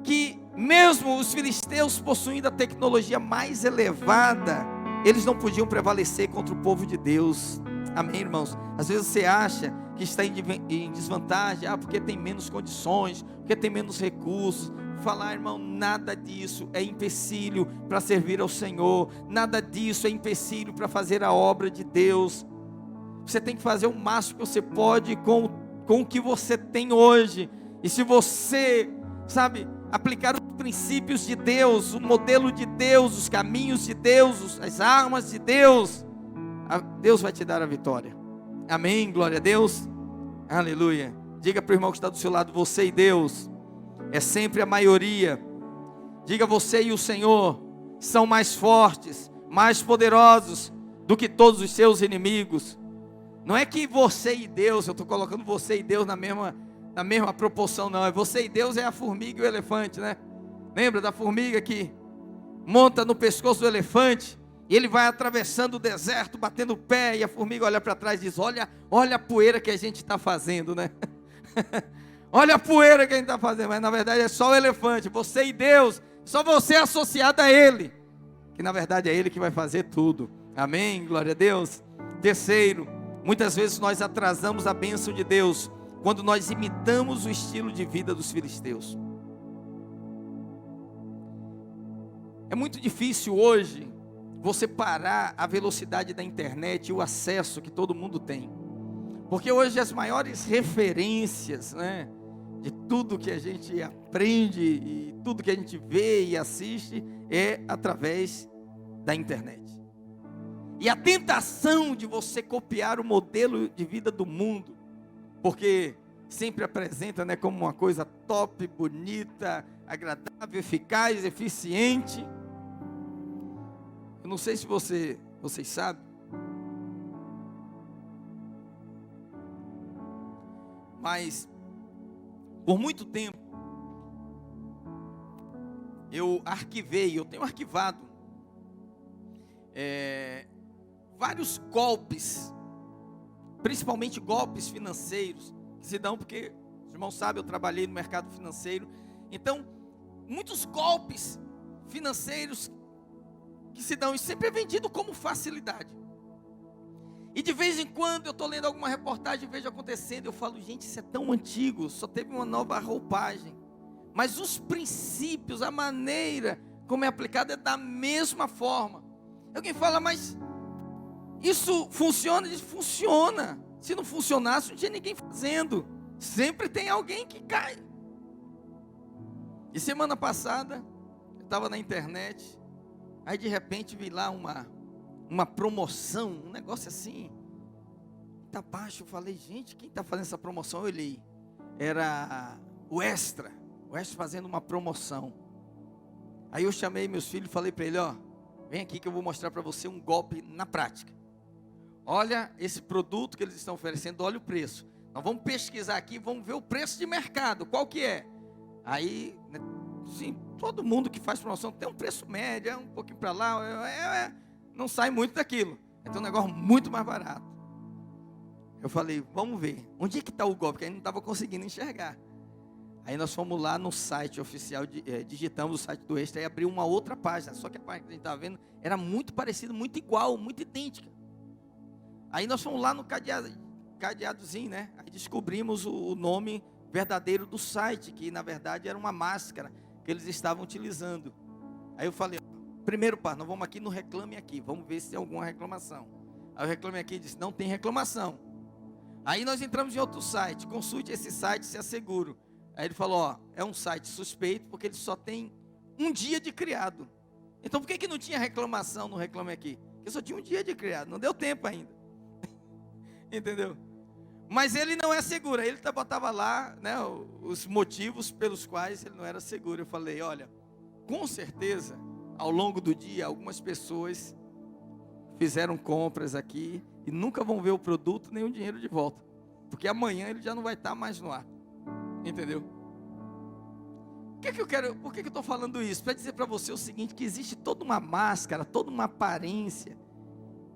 que mesmo os filisteus possuindo a tecnologia mais elevada, eles não podiam prevalecer contra o povo de Deus. Amém, irmãos? Às vezes você acha que está em desvantagem, porque tem menos condições, porque tem menos recursos. Falar, irmão, nada disso é empecilho para servir ao Senhor, nada disso é empecilho para fazer a obra de Deus. Você tem que fazer o máximo que você pode com o que você tem hoje. E se você, aplicar os princípios de Deus, o modelo de Deus, os caminhos de Deus, as armas de Deus, Deus vai te dar a vitória. Amém, glória a Deus, aleluia. Diga para o irmão que está do seu lado: você e Deus é sempre a maioria. Diga: você e o Senhor são mais fortes, mais poderosos do que todos os seus inimigos. Não é que você e Deus, eu estou colocando você e Deus na mesma proporção, não. É você e Deus, é a formiga e o elefante, né? Lembra da formiga que monta no pescoço do elefante e ele vai atravessando o deserto, batendo o pé, e a formiga olha para trás e diz: olha a poeira que a gente está fazendo, né? Olha a poeira que a gente está fazendo. Mas na verdade é só o elefante, você e Deus, só você associado a Ele, que na verdade é Ele que vai fazer tudo. Amém, glória a Deus. Terceiro, muitas vezes nós atrasamos a bênção de Deus quando nós imitamos o estilo de vida dos filisteus. É muito difícil hoje você parar a velocidade da internet e o acesso que todo mundo tem. Porque hoje as maiores referências, né, de tudo que a gente aprende e tudo que a gente vê e assiste é através da internet. E a tentação de você copiar o modelo de vida do mundo, porque sempre apresenta, né, como uma coisa top, bonita, agradável, eficaz, eficiente. Eu não sei se vocês sabem, mas por muito tempo eu tenho arquivado vários golpes, principalmente golpes financeiros, que se dão porque, os irmãos sabem, eu trabalhei no mercado financeiro. Então, muitos golpes financeiros que se dão, e sempre é vendido como facilidade. E de vez em quando eu estou lendo alguma reportagem e vejo acontecendo, eu falo: gente, isso é tão antigo, só teve uma nova roupagem. Mas os princípios, a maneira como é aplicado é da mesma forma. Alguém fala: mas isso funciona? Diz: funciona. Se não funcionasse, não tinha ninguém fazendo. Sempre tem alguém que cai. E semana passada, eu estava na internet, aí de repente vi lá uma promoção, um negócio assim, tá baixo. Eu falei: gente, quem está fazendo essa promoção? Eu olhei, era o Extra fazendo uma promoção. Aí eu chamei meus filhos e falei para ele: ó, vem aqui que eu vou mostrar para você um golpe na prática. Olha esse produto que eles estão oferecendo, olha o preço. Nós vamos pesquisar aqui, vamos ver o preço de mercado, qual que é. Aí, sim, todo mundo que faz promoção tem um preço médio, é um pouquinho para lá, não sai muito daquilo. Então um negócio muito mais barato. Eu falei: vamos ver, onde é que está o golpe? Porque a gente não estava conseguindo enxergar. Aí nós fomos lá no site oficial, digitamos o site do Extra e abriu uma outra página. Só que a página que a gente estava vendo era muito parecida, muito igual, muito idêntica. Aí nós fomos lá no cadeadozinho, né? Aí descobrimos o nome verdadeiro do site, que na verdade era uma máscara que eles estavam utilizando. Aí eu falei: primeiro passo, nós vamos aqui no Reclame Aqui, vamos ver se tem alguma reclamação. Aí o Reclame Aqui disse: não tem reclamação. Aí nós entramos em outro site: consulte esse site, se asseguro. Aí ele falou: ó, é um site suspeito porque ele só tem um dia de criado. Então por que não tinha reclamação no Reclame Aqui? Porque só tinha um dia de criado, não deu tempo ainda. Entendeu? Mas ele não é seguro. Ele botava lá, né, os motivos pelos quais ele não era seguro. Eu falei: olha, com certeza ao longo do dia, algumas pessoas fizeram compras aqui e nunca vão ver o produto nem o dinheiro de volta, porque amanhã ele já não vai estar mais no ar, entendeu? Por que eu estou falando isso? Para dizer para você o seguinte, que existe toda uma máscara, toda uma aparência.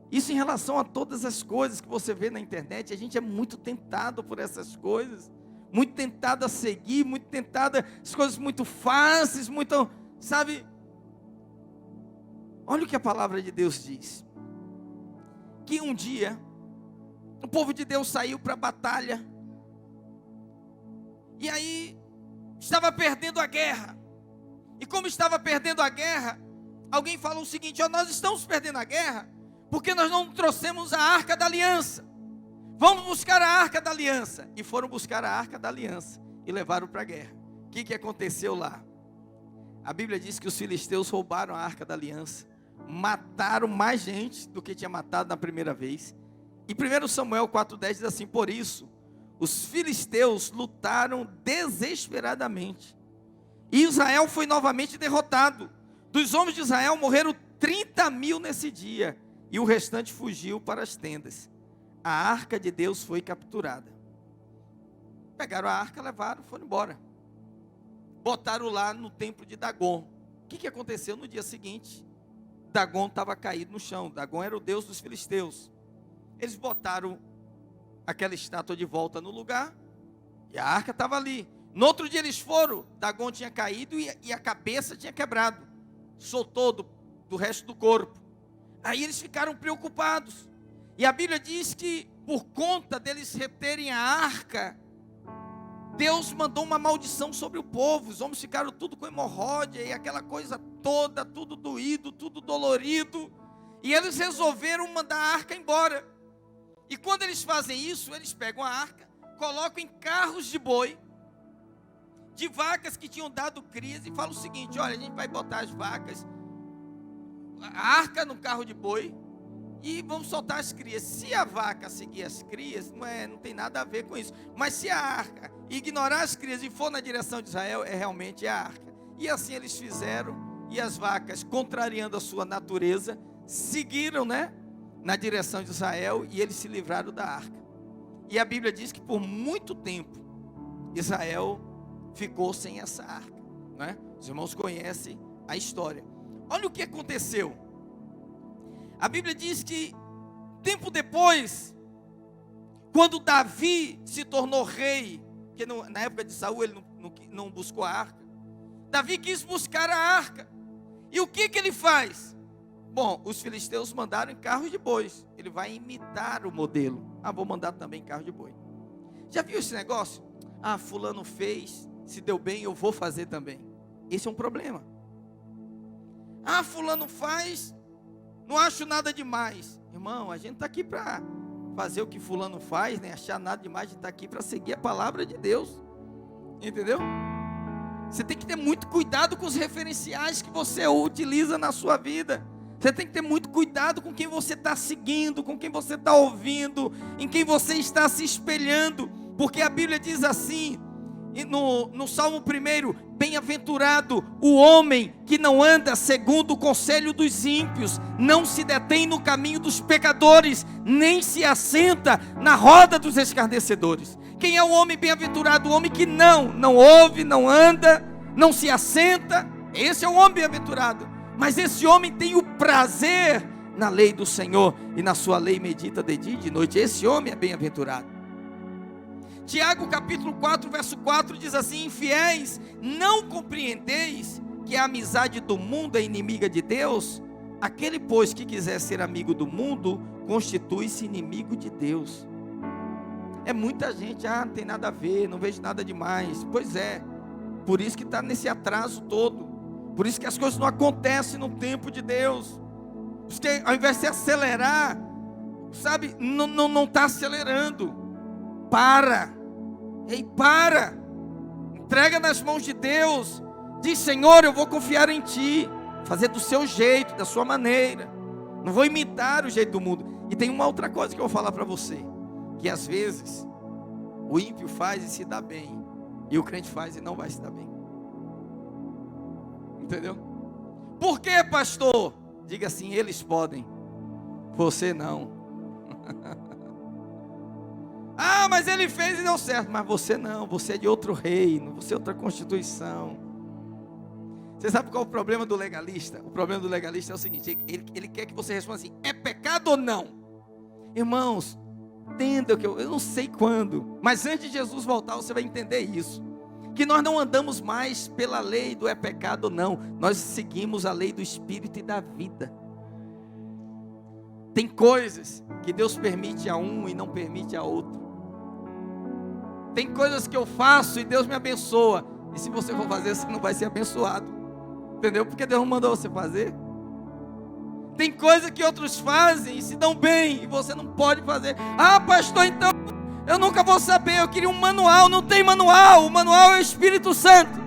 Isso em relação a todas as coisas que você vê na internet. A gente é muito tentado por essas coisas, muito tentado a seguir, muito tentado, as coisas muito fáceis, muito, sabe? Olha o que a palavra de Deus diz. Que um dia, o povo de Deus saiu para a batalha, e aí, estava perdendo a guerra, e como estava perdendo a guerra, alguém falou o seguinte: ó, nós estamos perdendo a guerra, porque nós não trouxemos a arca da aliança, vamos buscar a arca da aliança, e foram buscar a arca da aliança, e levaram para a guerra. O que aconteceu lá? A Bíblia diz que os filisteus roubaram a arca da aliança, mataram mais gente do que tinha matado na primeira vez, e 1 Samuel 4,10 diz assim: por isso, os filisteus lutaram desesperadamente, e Israel foi novamente derrotado. Dos homens de Israel morreram 30.000 nesse dia, e o restante fugiu para as tendas. A arca de Deus foi capturada. Pegaram a arca, levaram, foram embora. Botaram lá no templo de Dagon. O que aconteceu no dia seguinte? Dagon estava caído no chão. Dagon era o deus dos filisteus. Eles botaram aquela estátua de volta no lugar, e a arca estava ali. No outro dia eles foram, Dagon tinha caído e a cabeça tinha quebrado, soltou do resto do corpo. Aí eles ficaram preocupados, e a Bíblia diz que por conta deles reterem a arca, Deus mandou uma maldição sobre o povo. Os homens ficaram tudo com hemorroida e aquela coisa toda, tudo doído, tudo dolorido, e eles resolveram mandar a arca embora. E quando eles fazem isso, eles pegam a arca, colocam em carros de boi, de vacas que tinham dado crias, e falam o seguinte: olha, a gente vai botar as vacas, a arca no carro de boi, e vamos soltar as crias. Se a vaca seguir as crias, não tem nada a ver com isso. Mas se a arca ignorar as crias e for na direção de Israel, é realmente a arca. E assim eles fizeram, e as vacas, contrariando a sua natureza, seguiram, na direção de Israel, e eles se livraram da arca. E a Bíblia diz que por muito tempo Israel ficou sem essa arca, Os irmãos conhecem a história. Olha o que aconteceu. A Bíblia diz que tempo depois, quando Davi se tornou rei, porque na época de Saul ele não buscou a arca, Davi quis buscar a arca. E o que ele faz? Bom, os filisteus mandaram em carros de bois. Ele vai imitar o modelo. Vou mandar também em carro de boi. Já viu esse negócio? Fulano fez, se deu bem, eu vou fazer também. Esse é um problema. Fulano faz, não acho nada demais. Irmão, a gente está aqui para fazer o que fulano faz, nem achar nada demais. A gente está aqui para seguir a palavra de Deus. Entendeu? Você tem que ter muito cuidado com os referenciais que você utiliza na sua vida. Você tem que ter muito cuidado com quem você está seguindo, com quem você está ouvindo, em quem você está se espelhando, porque a Bíblia diz assim, no Salmo 1, bem-aventurado o homem que não anda segundo o conselho dos ímpios, não se detém no caminho dos pecadores, nem se assenta na roda dos escarnecedores. Quem é o homem bem-aventurado? O homem que não ouve, não anda, não se assenta. Esse é o homem bem-aventurado. Mas esse homem tem o prazer na lei do Senhor, e na sua lei medita de dia e de noite. Esse homem é bem-aventurado. Tiago capítulo 4, verso 4 diz assim: infiéis, não compreendeis que a amizade do mundo é inimiga de Deus? Aquele, pois, que quiser ser amigo do mundo, constitui-se inimigo de Deus. É muita gente, não tem nada a ver, não vejo nada demais. Pois é, por isso que está nesse atraso todo. Por isso que as coisas não acontecem no tempo de Deus. Porque ao invés de se acelerar, sabe, não está acelerando. Para. Ei, para. Entrega nas mãos de Deus. Diz: Senhor, eu vou confiar em Ti. Fazer do seu jeito, da sua maneira. Não vou imitar o jeito do mundo. E tem uma outra coisa que eu vou falar para você. Que às vezes, o ímpio faz e se dá bem. E o crente faz e não vai se dar bem. Entendeu? Por que, pastor? Diga assim: eles podem, você não. Ah, mas ele fez e deu certo. Mas você não, você é de outro reino, você é outra constituição. Você sabe qual é o problema do legalista? O problema do legalista é o seguinte: ele quer que você responda assim: é pecado ou não? Irmãos, entenda que eu não sei quando, mas antes de Jesus voltar você vai entender isso, que nós não andamos mais pela lei do é pecado ou não, nós seguimos a lei do Espírito e da vida. Tem coisas que Deus permite a um e não permite a outro. Tem coisas que eu faço e Deus me abençoa, e se você for fazer, você não vai ser abençoado, entendeu? Porque Deus não mandou você fazer. Tem coisa que outros fazem e se dão bem, e você não pode fazer. Ah, pastor, então eu nunca vou saber, eu queria um manual. Não tem manual, o manual é o Espírito Santo.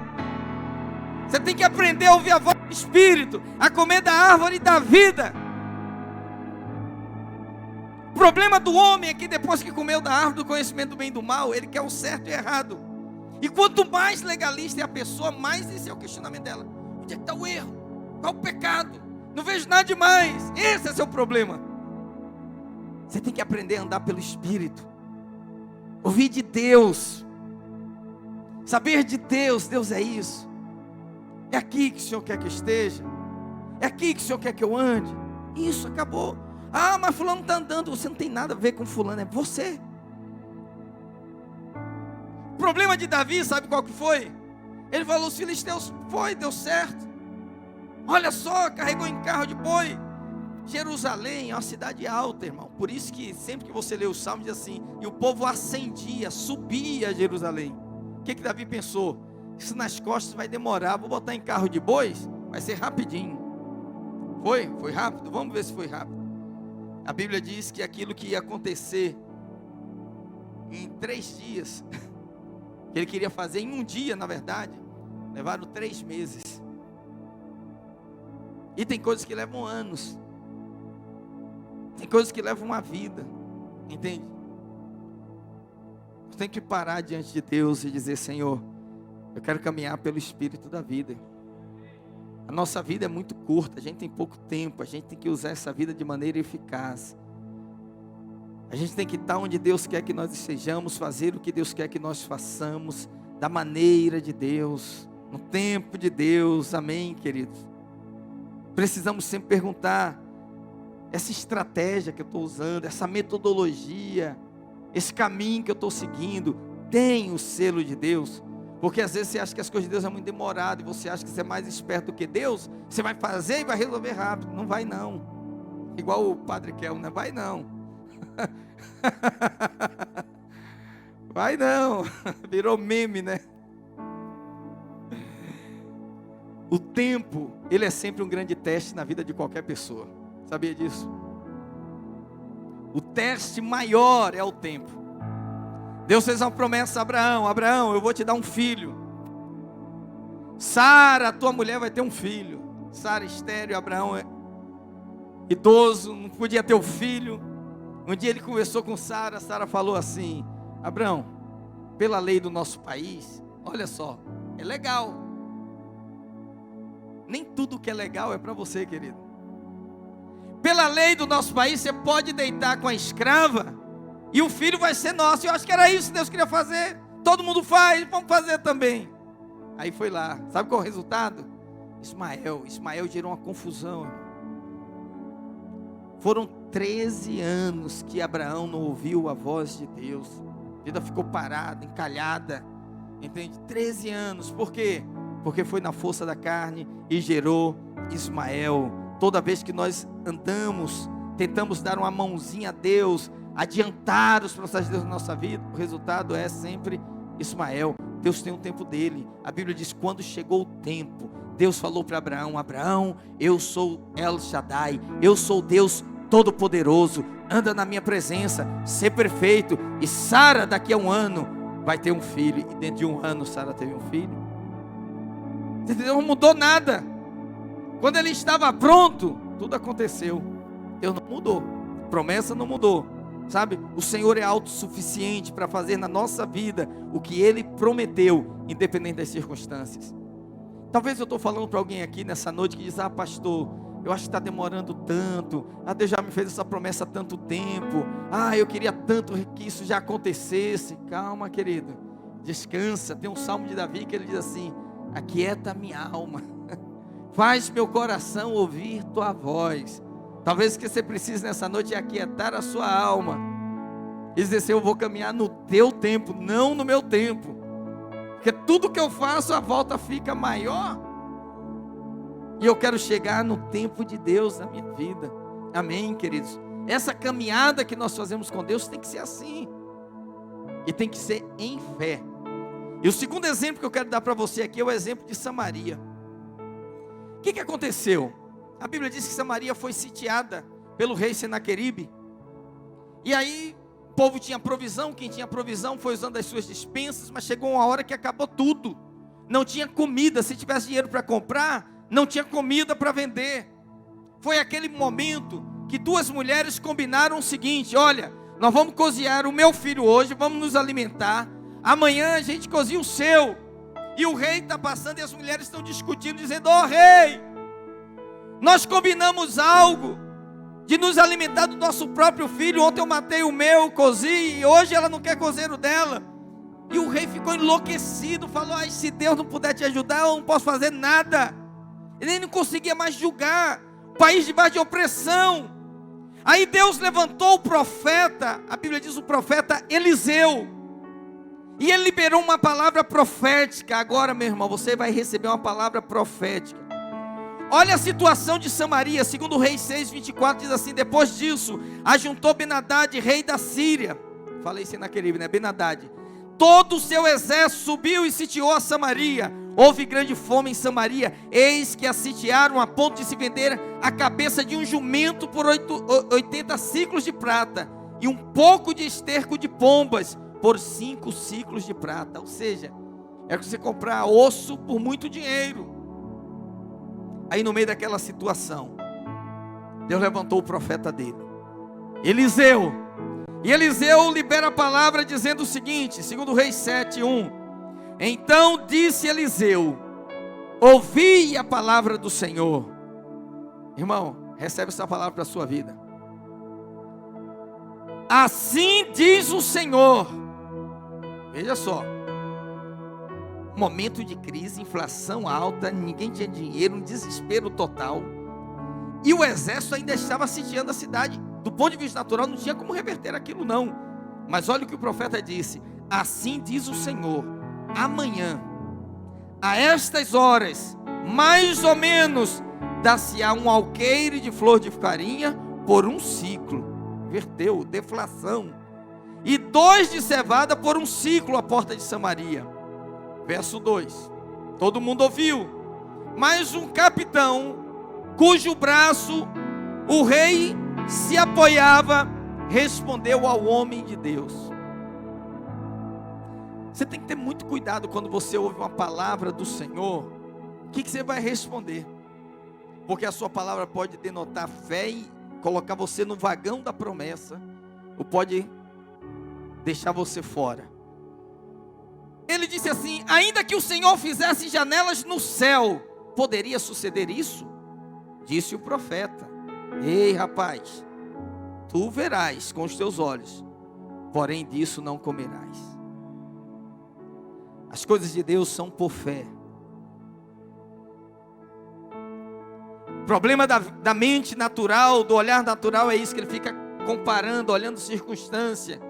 Você tem que aprender a ouvir a voz do Espírito, a comer da árvore da vida. O problema do homem é que depois que comeu da árvore do conhecimento do bem e do mal, ele quer o certo e o errado. E quanto mais legalista é a pessoa, mais esse é o questionamento dela: onde é que está o erro? Qual o pecado? Não vejo nada demais. Esse é o seu problema. Você tem que aprender a andar pelo Espírito, ouvir de Deus, saber de Deus. Deus é isso, é aqui que o Senhor quer que eu esteja, é aqui que o Senhor quer que eu ande. Isso, acabou. Ah, mas fulano está andando. Você não tem nada a ver com fulano, é você. O problema de Davi, sabe qual que foi? Ele falou: os filisteus, deu certo. Olha só, carregou em carro de boi. Jerusalém é uma cidade alta, irmão. Por isso que sempre que você lê o Salmo diz assim: e o povo ascendia, subia a Jerusalém. O que Davi pensou? Isso nas costas vai demorar, vou botar em carro de bois, vai ser rapidinho. Foi rápido? Vamos ver se foi rápido. A Bíblia diz que aquilo que ia acontecer em 3 dias, que ele queria fazer em um dia, na verdade, levaram 3 meses. E tem coisas que levam anos, tem coisas que levam uma vida, entende? Você tem que parar diante de Deus e dizer: Senhor, eu quero caminhar pelo Espírito da vida. A nossa vida é muito curta, a gente tem pouco tempo, a gente tem que usar essa vida de maneira eficaz. A gente tem que estar onde Deus quer que nós estejamos, fazer o que Deus quer que nós façamos, da maneira de Deus, no tempo de Deus. Amém, queridos? Precisamos sempre perguntar: essa estratégia que eu estou usando, essa metodologia, esse caminho que eu estou seguindo, tem o selo de Deus? Porque às vezes você acha que as coisas de Deus é muito demorado, e você acha que você é mais esperto do que Deus, você vai fazer e vai resolver rápido. Não vai não. Igual o Padre Kelmo, não vai não. Vai não. Virou meme, né? O tempo, ele é sempre um grande teste na vida de qualquer pessoa. Sabia disso? O teste maior é o tempo. Deus fez uma promessa a Abraão: Abraão, eu vou te dar um filho. Sara, tua mulher, vai ter um filho. Sara estéril, Abraão é idoso, não podia ter o filho. Um dia ele conversou com Sara, Sara falou assim: Abraão, pela lei do nosso país, olha só, é legal. Nem tudo que é legal é para você, querido. Pela lei do nosso país, você pode deitar com a escrava e o filho vai ser nosso. Eu acho que era isso que Deus queria fazer. Todo mundo faz, vamos fazer também. Aí foi lá, sabe qual é o resultado? Ismael gerou uma confusão, irmão. Foram 13 anos que Abraão não ouviu a voz de Deus. A vida ficou parada, encalhada, entende? 13 anos, por quê? Porque foi na força da carne e gerou Ismael. Toda vez que nós andamos, tentamos dar uma mãozinha a Deus, adiantar os processos de Deus na nossa vida, o resultado é sempre Ismael. Deus tem um tempo dele. A Bíblia diz: quando chegou o tempo, Deus falou para Abraão: Abraão, eu sou El Shaddai, eu sou Deus Todo-Poderoso, anda na minha presença, ser perfeito. E Sara daqui a 1 ano vai ter um filho. E dentro de 1 ano Sara teve um filho. Entendeu? Não mudou nada. Quando ele estava pronto, tudo aconteceu. Deus não mudou, promessa não mudou, sabe? O Senhor é autossuficiente para fazer na nossa vida o que Ele prometeu, independente das circunstâncias. Talvez eu estou falando para alguém aqui nessa noite que diz: ah, pastor, eu acho que está demorando tanto, Deus já me fez essa promessa há tanto tempo, eu queria tanto que isso já acontecesse. Calma, querido, descansa. Tem um salmo de Davi que ele diz assim: aquieta minha alma, faz meu coração ouvir tua voz. Talvez o que você precise nessa noite é aquietar a sua alma e dizer assim: eu vou caminhar no teu tempo, não no meu tempo, porque tudo que eu faço a volta fica maior, e eu quero chegar no tempo de Deus na minha vida. Amém, queridos? Essa caminhada que nós fazemos com Deus tem que ser assim, e tem que ser em fé. E o segundo exemplo que eu quero dar para você aqui é o exemplo de Samaria. O que aconteceu? A Bíblia diz que Samaria foi sitiada pelo rei Senaqueribe, e aí o povo tinha provisão, quem tinha provisão foi usando as suas despensas, mas chegou uma hora que acabou tudo, não tinha comida. Se tivesse dinheiro para comprar, não tinha comida para vender. Foi aquele momento que duas mulheres combinaram o seguinte: olha, nós vamos cozinhar o meu filho hoje, vamos nos alimentar, amanhã a gente cozinha o seu. E o rei está passando e as mulheres estão discutindo, dizendo: ó rei, nós combinamos algo de nos alimentar do nosso próprio filho. Ontem eu matei o meu, cozi, e hoje ela não quer cozer o dela. E o rei ficou enlouquecido, falou: ai, se Deus não puder te ajudar, eu não posso fazer nada. Ele não conseguia mais julgar, o país debaixo de opressão. Aí Deus levantou o profeta, a Bíblia diz o profeta Eliseu, e ele liberou uma palavra profética. Agora, meu irmão, você vai receber uma palavra profética. Olha a situação de Samaria, segundo Reis 6:24, diz assim: depois disso, ajuntou Ben-Hadad, rei da Síria, falei Senaqueribe, né? Ben-Hadad, todo o seu exército subiu e sitiou a Samaria. Houve grande fome em Samaria, eis que a sitiaram a ponto de se vender a cabeça de um jumento por 80 ciclos de prata, e um pouco de esterco de pombas por 5 ciclos de prata. Ou seja, é que você comprar osso por muito dinheiro. Aí no meio daquela situação, Deus levantou o profeta dele, Eliseu. E Eliseu libera a palavra dizendo o seguinte, segundo Reis 7:1. Então disse Eliseu: ouvi a palavra do Senhor. Irmão, recebe essa palavra para a sua vida. Assim diz o Senhor. Veja só, momento de crise, inflação alta, ninguém tinha dinheiro, um desespero total, e o exército ainda estava sitiando a cidade. Do ponto de vista natural não tinha como reverter aquilo não, mas olha o que o profeta disse: assim diz o Senhor, amanhã, a estas horas, mais ou menos, dar-se-á um alqueire de flor de farinha por 1 ciclo, inverteu, deflação, e 2 de cevada por 1 ciclo à porta de Samaria. Verso 2, todo mundo ouviu, mas um capitão, cujo braço o rei se apoiava, respondeu ao homem de Deus. Você tem que ter muito cuidado quando você ouve uma palavra do Senhor. O que você vai responder? Porque a sua palavra pode denotar fé e colocar você no vagão da promessa, ou pode deixar você fora. Ele disse assim: ainda que o Senhor fizesse janelas no céu, poderia suceder isso? Disse o profeta: ei, rapaz, tu verás com os teus olhos, porém disso não comerás. As coisas de Deus são por fé. O problema da mente natural, do olhar natural, é isso, que ele fica comparando, olhando circunstância.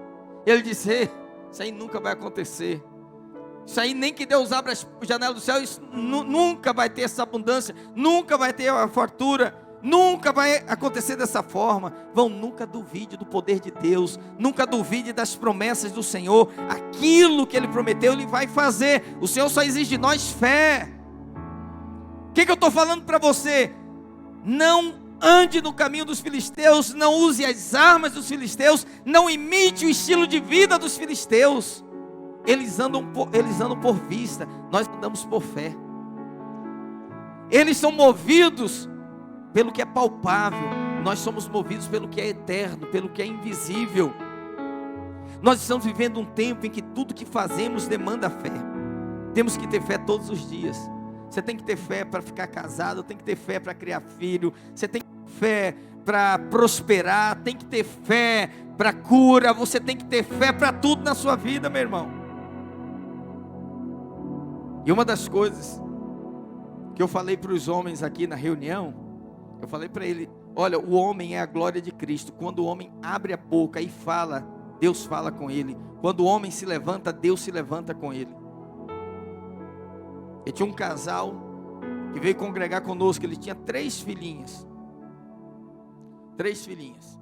Ele diz: isso aí nunca vai acontecer. Isso aí, nem que Deus abra as janelas do céu, isso nunca vai ter essa abundância, nunca vai ter a fartura, nunca vai acontecer dessa forma. Nunca duvide do poder de Deus, nunca duvide das promessas do Senhor. Aquilo que Ele prometeu, Ele vai fazer. O Senhor só exige de nós fé. O que eu estou falando para você? Não ande no caminho dos filisteus, não use as armas dos filisteus, não imite o estilo de vida dos filisteus. Eles andam por vista, nós andamos por fé. Eles são movidos pelo que é palpável, nós somos movidos pelo que é eterno, pelo que é invisível. Nós estamos vivendo um tempo em que tudo que fazemos demanda fé. Temos que ter fé todos os dias. Você tem que ter fé para ficar casado, tem que ter fé para criar filho, você tem que ter fé para prosperar, tem que ter fé para cura, você tem que ter fé para tudo na sua vida, meu irmão. E uma das coisas que eu falei para os homens aqui na reunião, eu falei para ele: olha, o homem é a glória de Cristo. Quando o homem abre a boca e fala, Deus fala com ele. Quando o homem se levanta, Deus se levanta com ele. E tinha um casal que veio congregar conosco. Ele tinha 3 filhinhas. 3 filhinhas.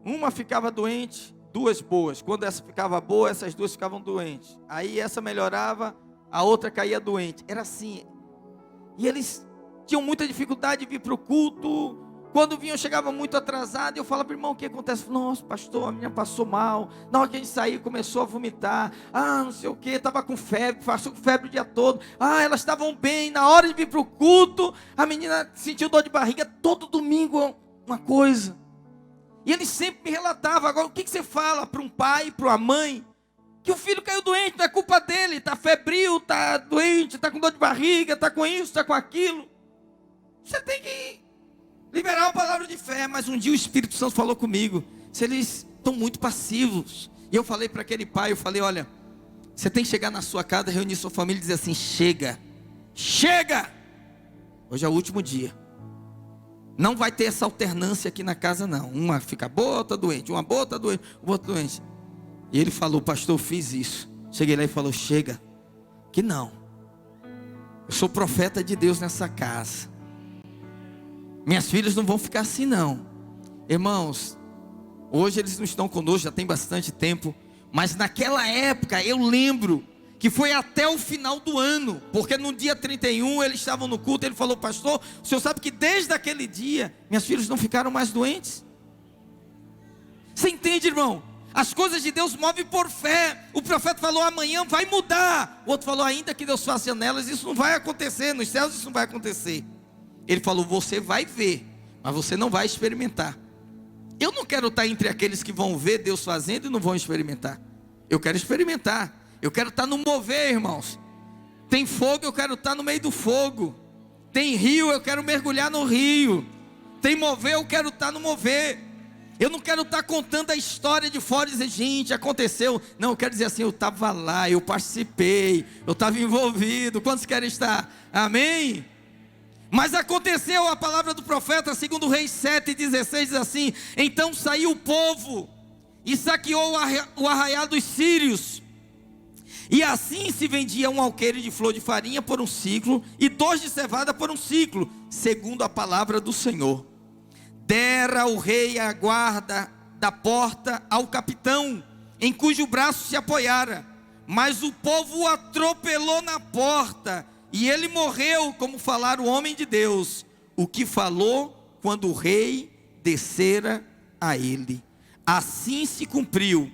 Uma ficava doente, 2 boas. Quando essa ficava boa, essas 2 ficavam doentes. Aí essa melhorava, a outra caía doente. Era assim. E eles tinham muita dificuldade de vir para o culto. Quando vinham, chegavam muito atrasado. Eu falava: irmão, o que acontece? Nossa, pastor, a menina passou mal. Na hora que a gente saiu, começou a vomitar. Não sei o que, estava com febre, passou com febre o dia todo. Elas estavam bem. Na hora de vir para o culto, a menina sentiu dor de barriga. Todo domingo uma coisa. E eles sempre me relatavam. Agora, o que você fala para um pai, para uma mãe, que o filho caiu doente, não é culpa dele, está febril, está doente, está com dor de barriga, está com isso, está com aquilo. Você tem que liberar uma palavra de fé. Mas um dia o Espírito Santo falou comigo: se eles estão muito passivos. E eu falei para aquele pai, eu falei: olha, você tem que chegar na sua casa, reunir sua família e dizer assim: chega, chega. Hoje é o último dia. Não vai ter essa alternância aqui na casa não. Uma fica boa, outra doente, uma boa, outra doente, outra doente. E ele falou: pastor, eu fiz isso. Cheguei lá e falou: chega, que não. Eu sou profeta de Deus nessa casa. Minhas filhas não vão ficar assim não. Irmãos, hoje eles não estão conosco, já tem bastante tempo. Mas naquela época eu lembro que foi até o final do ano. Porque no dia 31 eles estavam no culto. Ele falou: pastor, o senhor sabe que desde aquele dia minhas filhas não ficaram mais doentes? Você entende, irmão? As coisas de Deus movem por fé. O profeta falou: amanhã vai mudar. O outro falou: ainda que Deus faça janelas, isso não vai acontecer. Nos céus isso não vai acontecer. Ele falou: você vai ver, mas você não vai experimentar. Eu não quero estar entre aqueles que vão ver Deus fazendo e não vão experimentar. Eu quero experimentar. Eu quero estar no mover, irmãos. Tem fogo, eu quero estar no meio do fogo. Tem rio, eu quero mergulhar no rio. Tem mover, eu quero estar no mover. Eu não quero estar contando a história de fora e dizer: gente, aconteceu. Não, eu quero dizer assim: eu estava lá, eu participei, eu estava envolvido. Quantos querem estar? Amém? Mas aconteceu, a palavra do profeta, segundo Reis 7:16, diz assim: então saiu o povo e saqueou o arraial dos sírios. E assim se vendia um alqueire de flor de farinha por um ciclo, e 2 de cevada por um ciclo, segundo a palavra do Senhor. Dera o rei a guarda da porta ao capitão, em cujo braço se apoiara. Mas o povo o atropelou na porta, e ele morreu, como falara o homem de Deus, o que falou quando o rei descera a ele. Assim se cumpriu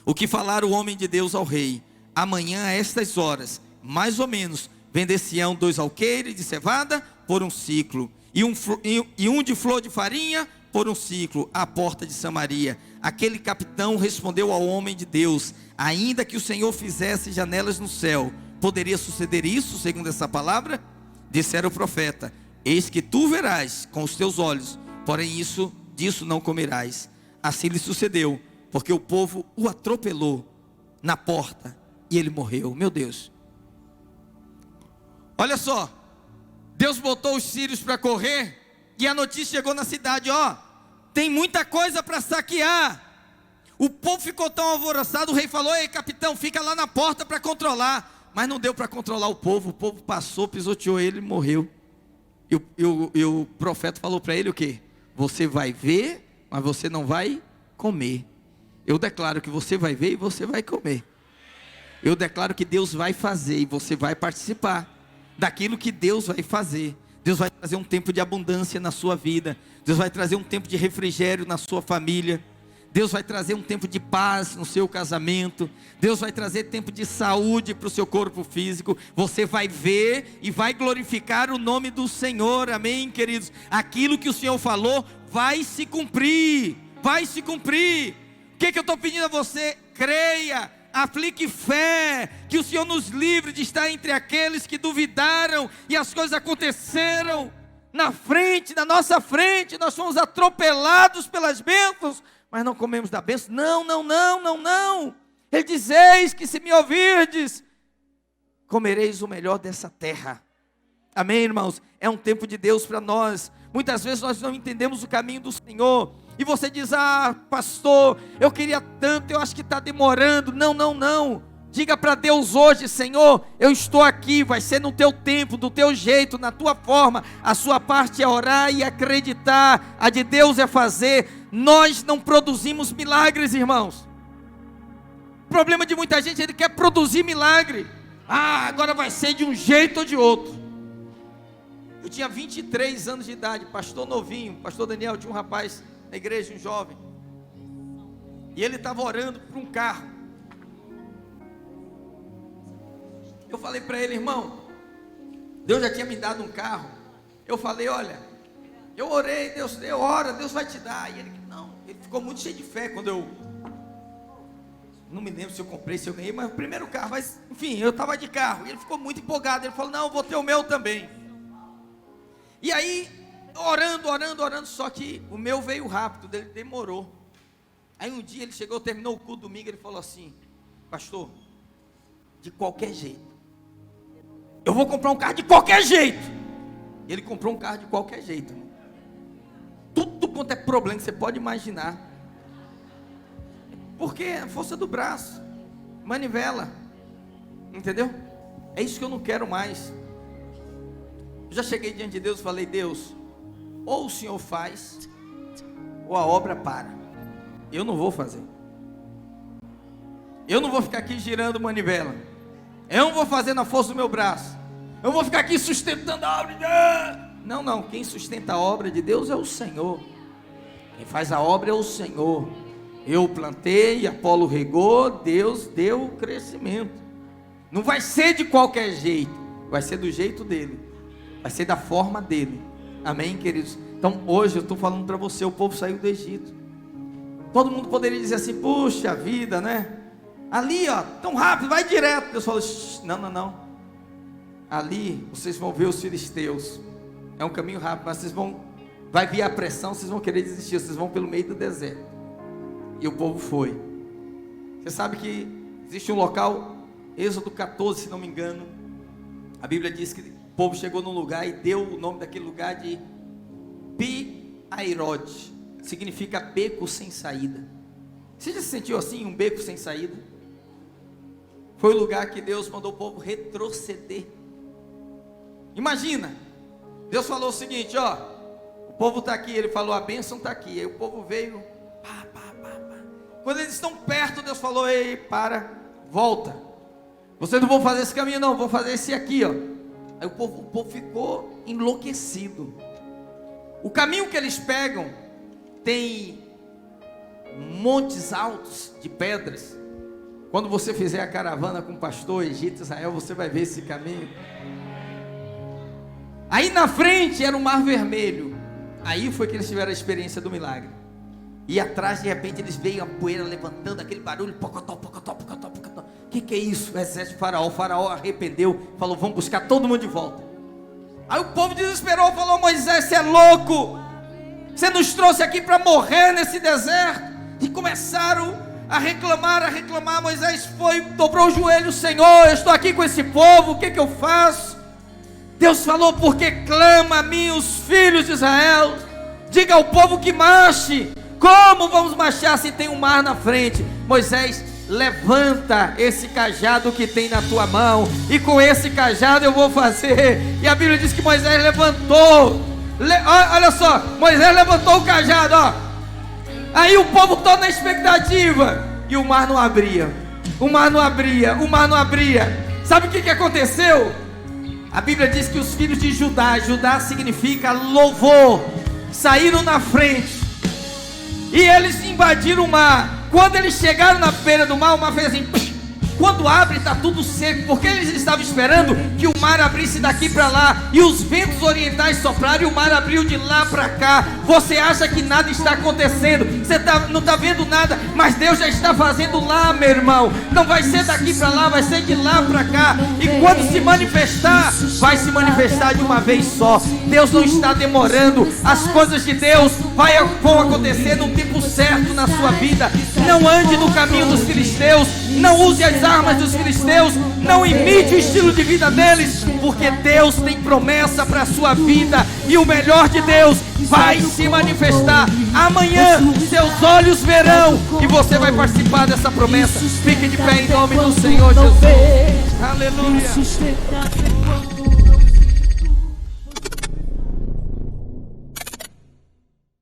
o que falara o homem de Deus ao rei: amanhã a estas horas, mais ou menos, vender-se-ão 2 alqueires de cevada por um ciclo, e um de flor de farinha por um ciclo, à porta de Samaria. Aquele capitão respondeu ao homem de Deus: ainda que o Senhor fizesse janelas no céu, poderia suceder isso, segundo essa palavra? Dissera o profeta: eis que tu verás com os teus olhos, porém disso não comerás. Assim lhe sucedeu, porque o povo o atropelou na porta, e ele morreu. Meu Deus, olha só, Deus botou os sírios para correr, e a notícia chegou na cidade: tem muita coisa para saquear. O povo ficou tão alvoroçado, o rei falou: ei, capitão, fica lá na porta para controlar. Mas não deu para controlar o povo passou, pisoteou ele e morreu. E o profeta falou para ele o quê? Você vai ver, mas você não vai comer. Eu declaro que você vai ver e você vai comer. Eu declaro que Deus vai fazer e você vai participar daquilo que Deus vai fazer. Deus vai trazer um tempo de abundância na sua vida. Deus vai trazer um tempo de refrigério na sua família. Deus vai trazer um tempo de paz no seu casamento. Deus vai trazer tempo de saúde para o seu corpo físico. Você vai ver e vai glorificar o nome do Senhor. Amém, queridos? Aquilo que o Senhor falou vai se cumprir. Vai se cumprir. O que eu estou pedindo a você? Creia, aplique fé, que o Senhor nos livre de estar entre aqueles que duvidaram e as coisas aconteceram na frente, na nossa frente, nós fomos atropelados pelas bênçãos, mas não comemos da bênção. Não, não, não, não, não. Ele diz: eis que se me ouvirdes, comereis o melhor dessa terra. Amém, irmãos? É um tempo de Deus para nós. Muitas vezes nós não entendemos o caminho do Senhor, e você diz: ah, pastor, eu queria tanto, eu acho que está demorando. Não, não, não. Diga para Deus hoje: Senhor, eu estou aqui, vai ser no teu tempo, do teu jeito, na tua forma. A sua parte é orar e acreditar, a de Deus é fazer. Nós não produzimos milagres, irmãos. O problema de muita gente, ele quer produzir milagre. Ah, agora vai ser de um jeito ou de outro. Eu tinha 23 anos de idade, pastor novinho, pastor Daniel, tinha um rapaz na igreja, um jovem, e ele estava orando por um carro. Eu falei para ele: irmão, Deus já tinha me dado um carro. Eu falei: olha, eu orei, Deus deu, ora, Deus vai te dar. E ele: não, ele ficou muito cheio de fé quando eu, não me lembro se eu comprei, se eu ganhei, mas o primeiro carro, mas enfim, eu estava de carro, e ele ficou muito empolgado. Ele falou: não, eu vou ter o meu também. E aí, orando, só que o meu veio rápido, dele demorou. Aí um dia ele chegou, terminou o culto domingo, ele falou assim: pastor, de qualquer jeito, eu vou comprar um carro de qualquer jeito. E ele comprou um carro de qualquer jeito. Tudo quanto é problema que você pode imaginar. Porque a força do braço, manivela, entendeu? É isso que eu não quero mais. Eu já cheguei diante de Deus e falei: Deus, ou o Senhor faz, ou a obra para. Eu não vou fazer. Eu não vou ficar aqui girando manivela. Eu não vou fazer na força do meu braço. Eu vou ficar aqui sustentando a obra de Deus. Não, não, quem sustenta a obra de Deus é o Senhor. Quem faz a obra é o Senhor. Eu plantei, Apolo regou, Deus deu o crescimento. Não vai ser de qualquer jeito, vai ser do jeito dele, vai ser da forma dele. Amém, queridos? Então hoje eu estou falando para você: o povo saiu do Egito. Todo mundo poderia dizer assim: puxa vida, né? Ali, ó, tão rápido, vai direto. Deus falou: não, não, não. Ali vocês vão ver os filisteus. É um caminho rápido, mas vocês vão, vai vir a pressão, vocês vão querer desistir, vocês vão pelo meio do deserto. E o povo foi. Você sabe que existe um local, Êxodo 14, se não me engano, a Bíblia diz que o povo chegou num lugar e deu o nome daquele lugar de Pi-Hairod, significa beco sem saída. Você já se sentiu assim, um beco sem saída? Foi o lugar que Deus mandou o povo retroceder. Imagina, Deus falou o seguinte: ó, o povo está aqui, ele falou, a bênção está aqui. Aí o povo veio, pá. Quando eles estão perto, Deus falou: ei, para, volta. Vocês não vão fazer esse caminho não, vão fazer esse aqui, ó. Aí o povo ficou enlouquecido. O caminho que eles pegam tem montes altos de pedras. Quando você fizer a caravana com o pastor Egito, Israel, você vai ver esse caminho. Aí na frente era o Mar Vermelho. Aí foi que eles tiveram a experiência do milagre. E atrás, de repente, eles veem a poeira levantando, aquele barulho, pocotó, pocotó, pocotó, pocotó. O que é isso? O exército de Faraó. O Faraó arrependeu, falou: vamos buscar todo mundo de volta. Aí o povo desesperou, falou: Moisés, você é louco, você nos trouxe aqui para morrer nesse deserto. E começaram a reclamar. Moisés foi, dobrou o joelho: Senhor, eu estou aqui com esse povo, o que eu faço? Deus falou: porque clama a mim os filhos de Israel, diga ao povo que marche. Como vamos marchar se tem um mar na frente? Moisés, levanta esse cajado que tem na tua mão, e com esse cajado eu vou fazer. E a Bíblia diz que Moisés levantou, olha só, Moisés levantou o cajado, ó. Aí o povo todo na expectativa, e o mar não abria. Sabe o que aconteceu? A Bíblia diz que os filhos de Judá significa louvor, saíram na frente, e eles invadiram o mar. Quando eles chegaram na beira do mar, o mar fez assim, Quando abre está tudo seco, porque eles estavam esperando que o mar abrisse daqui para lá, e os ventos orientais sopraram e o mar abriu de lá para cá. Você acha que nada está acontecendo, você não está vendo nada, mas Deus já está fazendo lá, meu irmão. Não vai ser daqui para lá, vai ser de lá para cá. E quando se manifestar, vai se manifestar de uma vez só. Deus não está demorando. As coisas de Deus vão acontecer no tempo certo na sua vida. Não ande no caminho dos filisteus, não use as armas dos filisteus, não imite o estilo de vida deles, porque Deus tem promessa para a sua vida, e o melhor de Deus vai se manifestar. Amanhã seus olhos verão, e você vai participar dessa promessa. Fique de pé em nome do Senhor Jesus. Aleluia.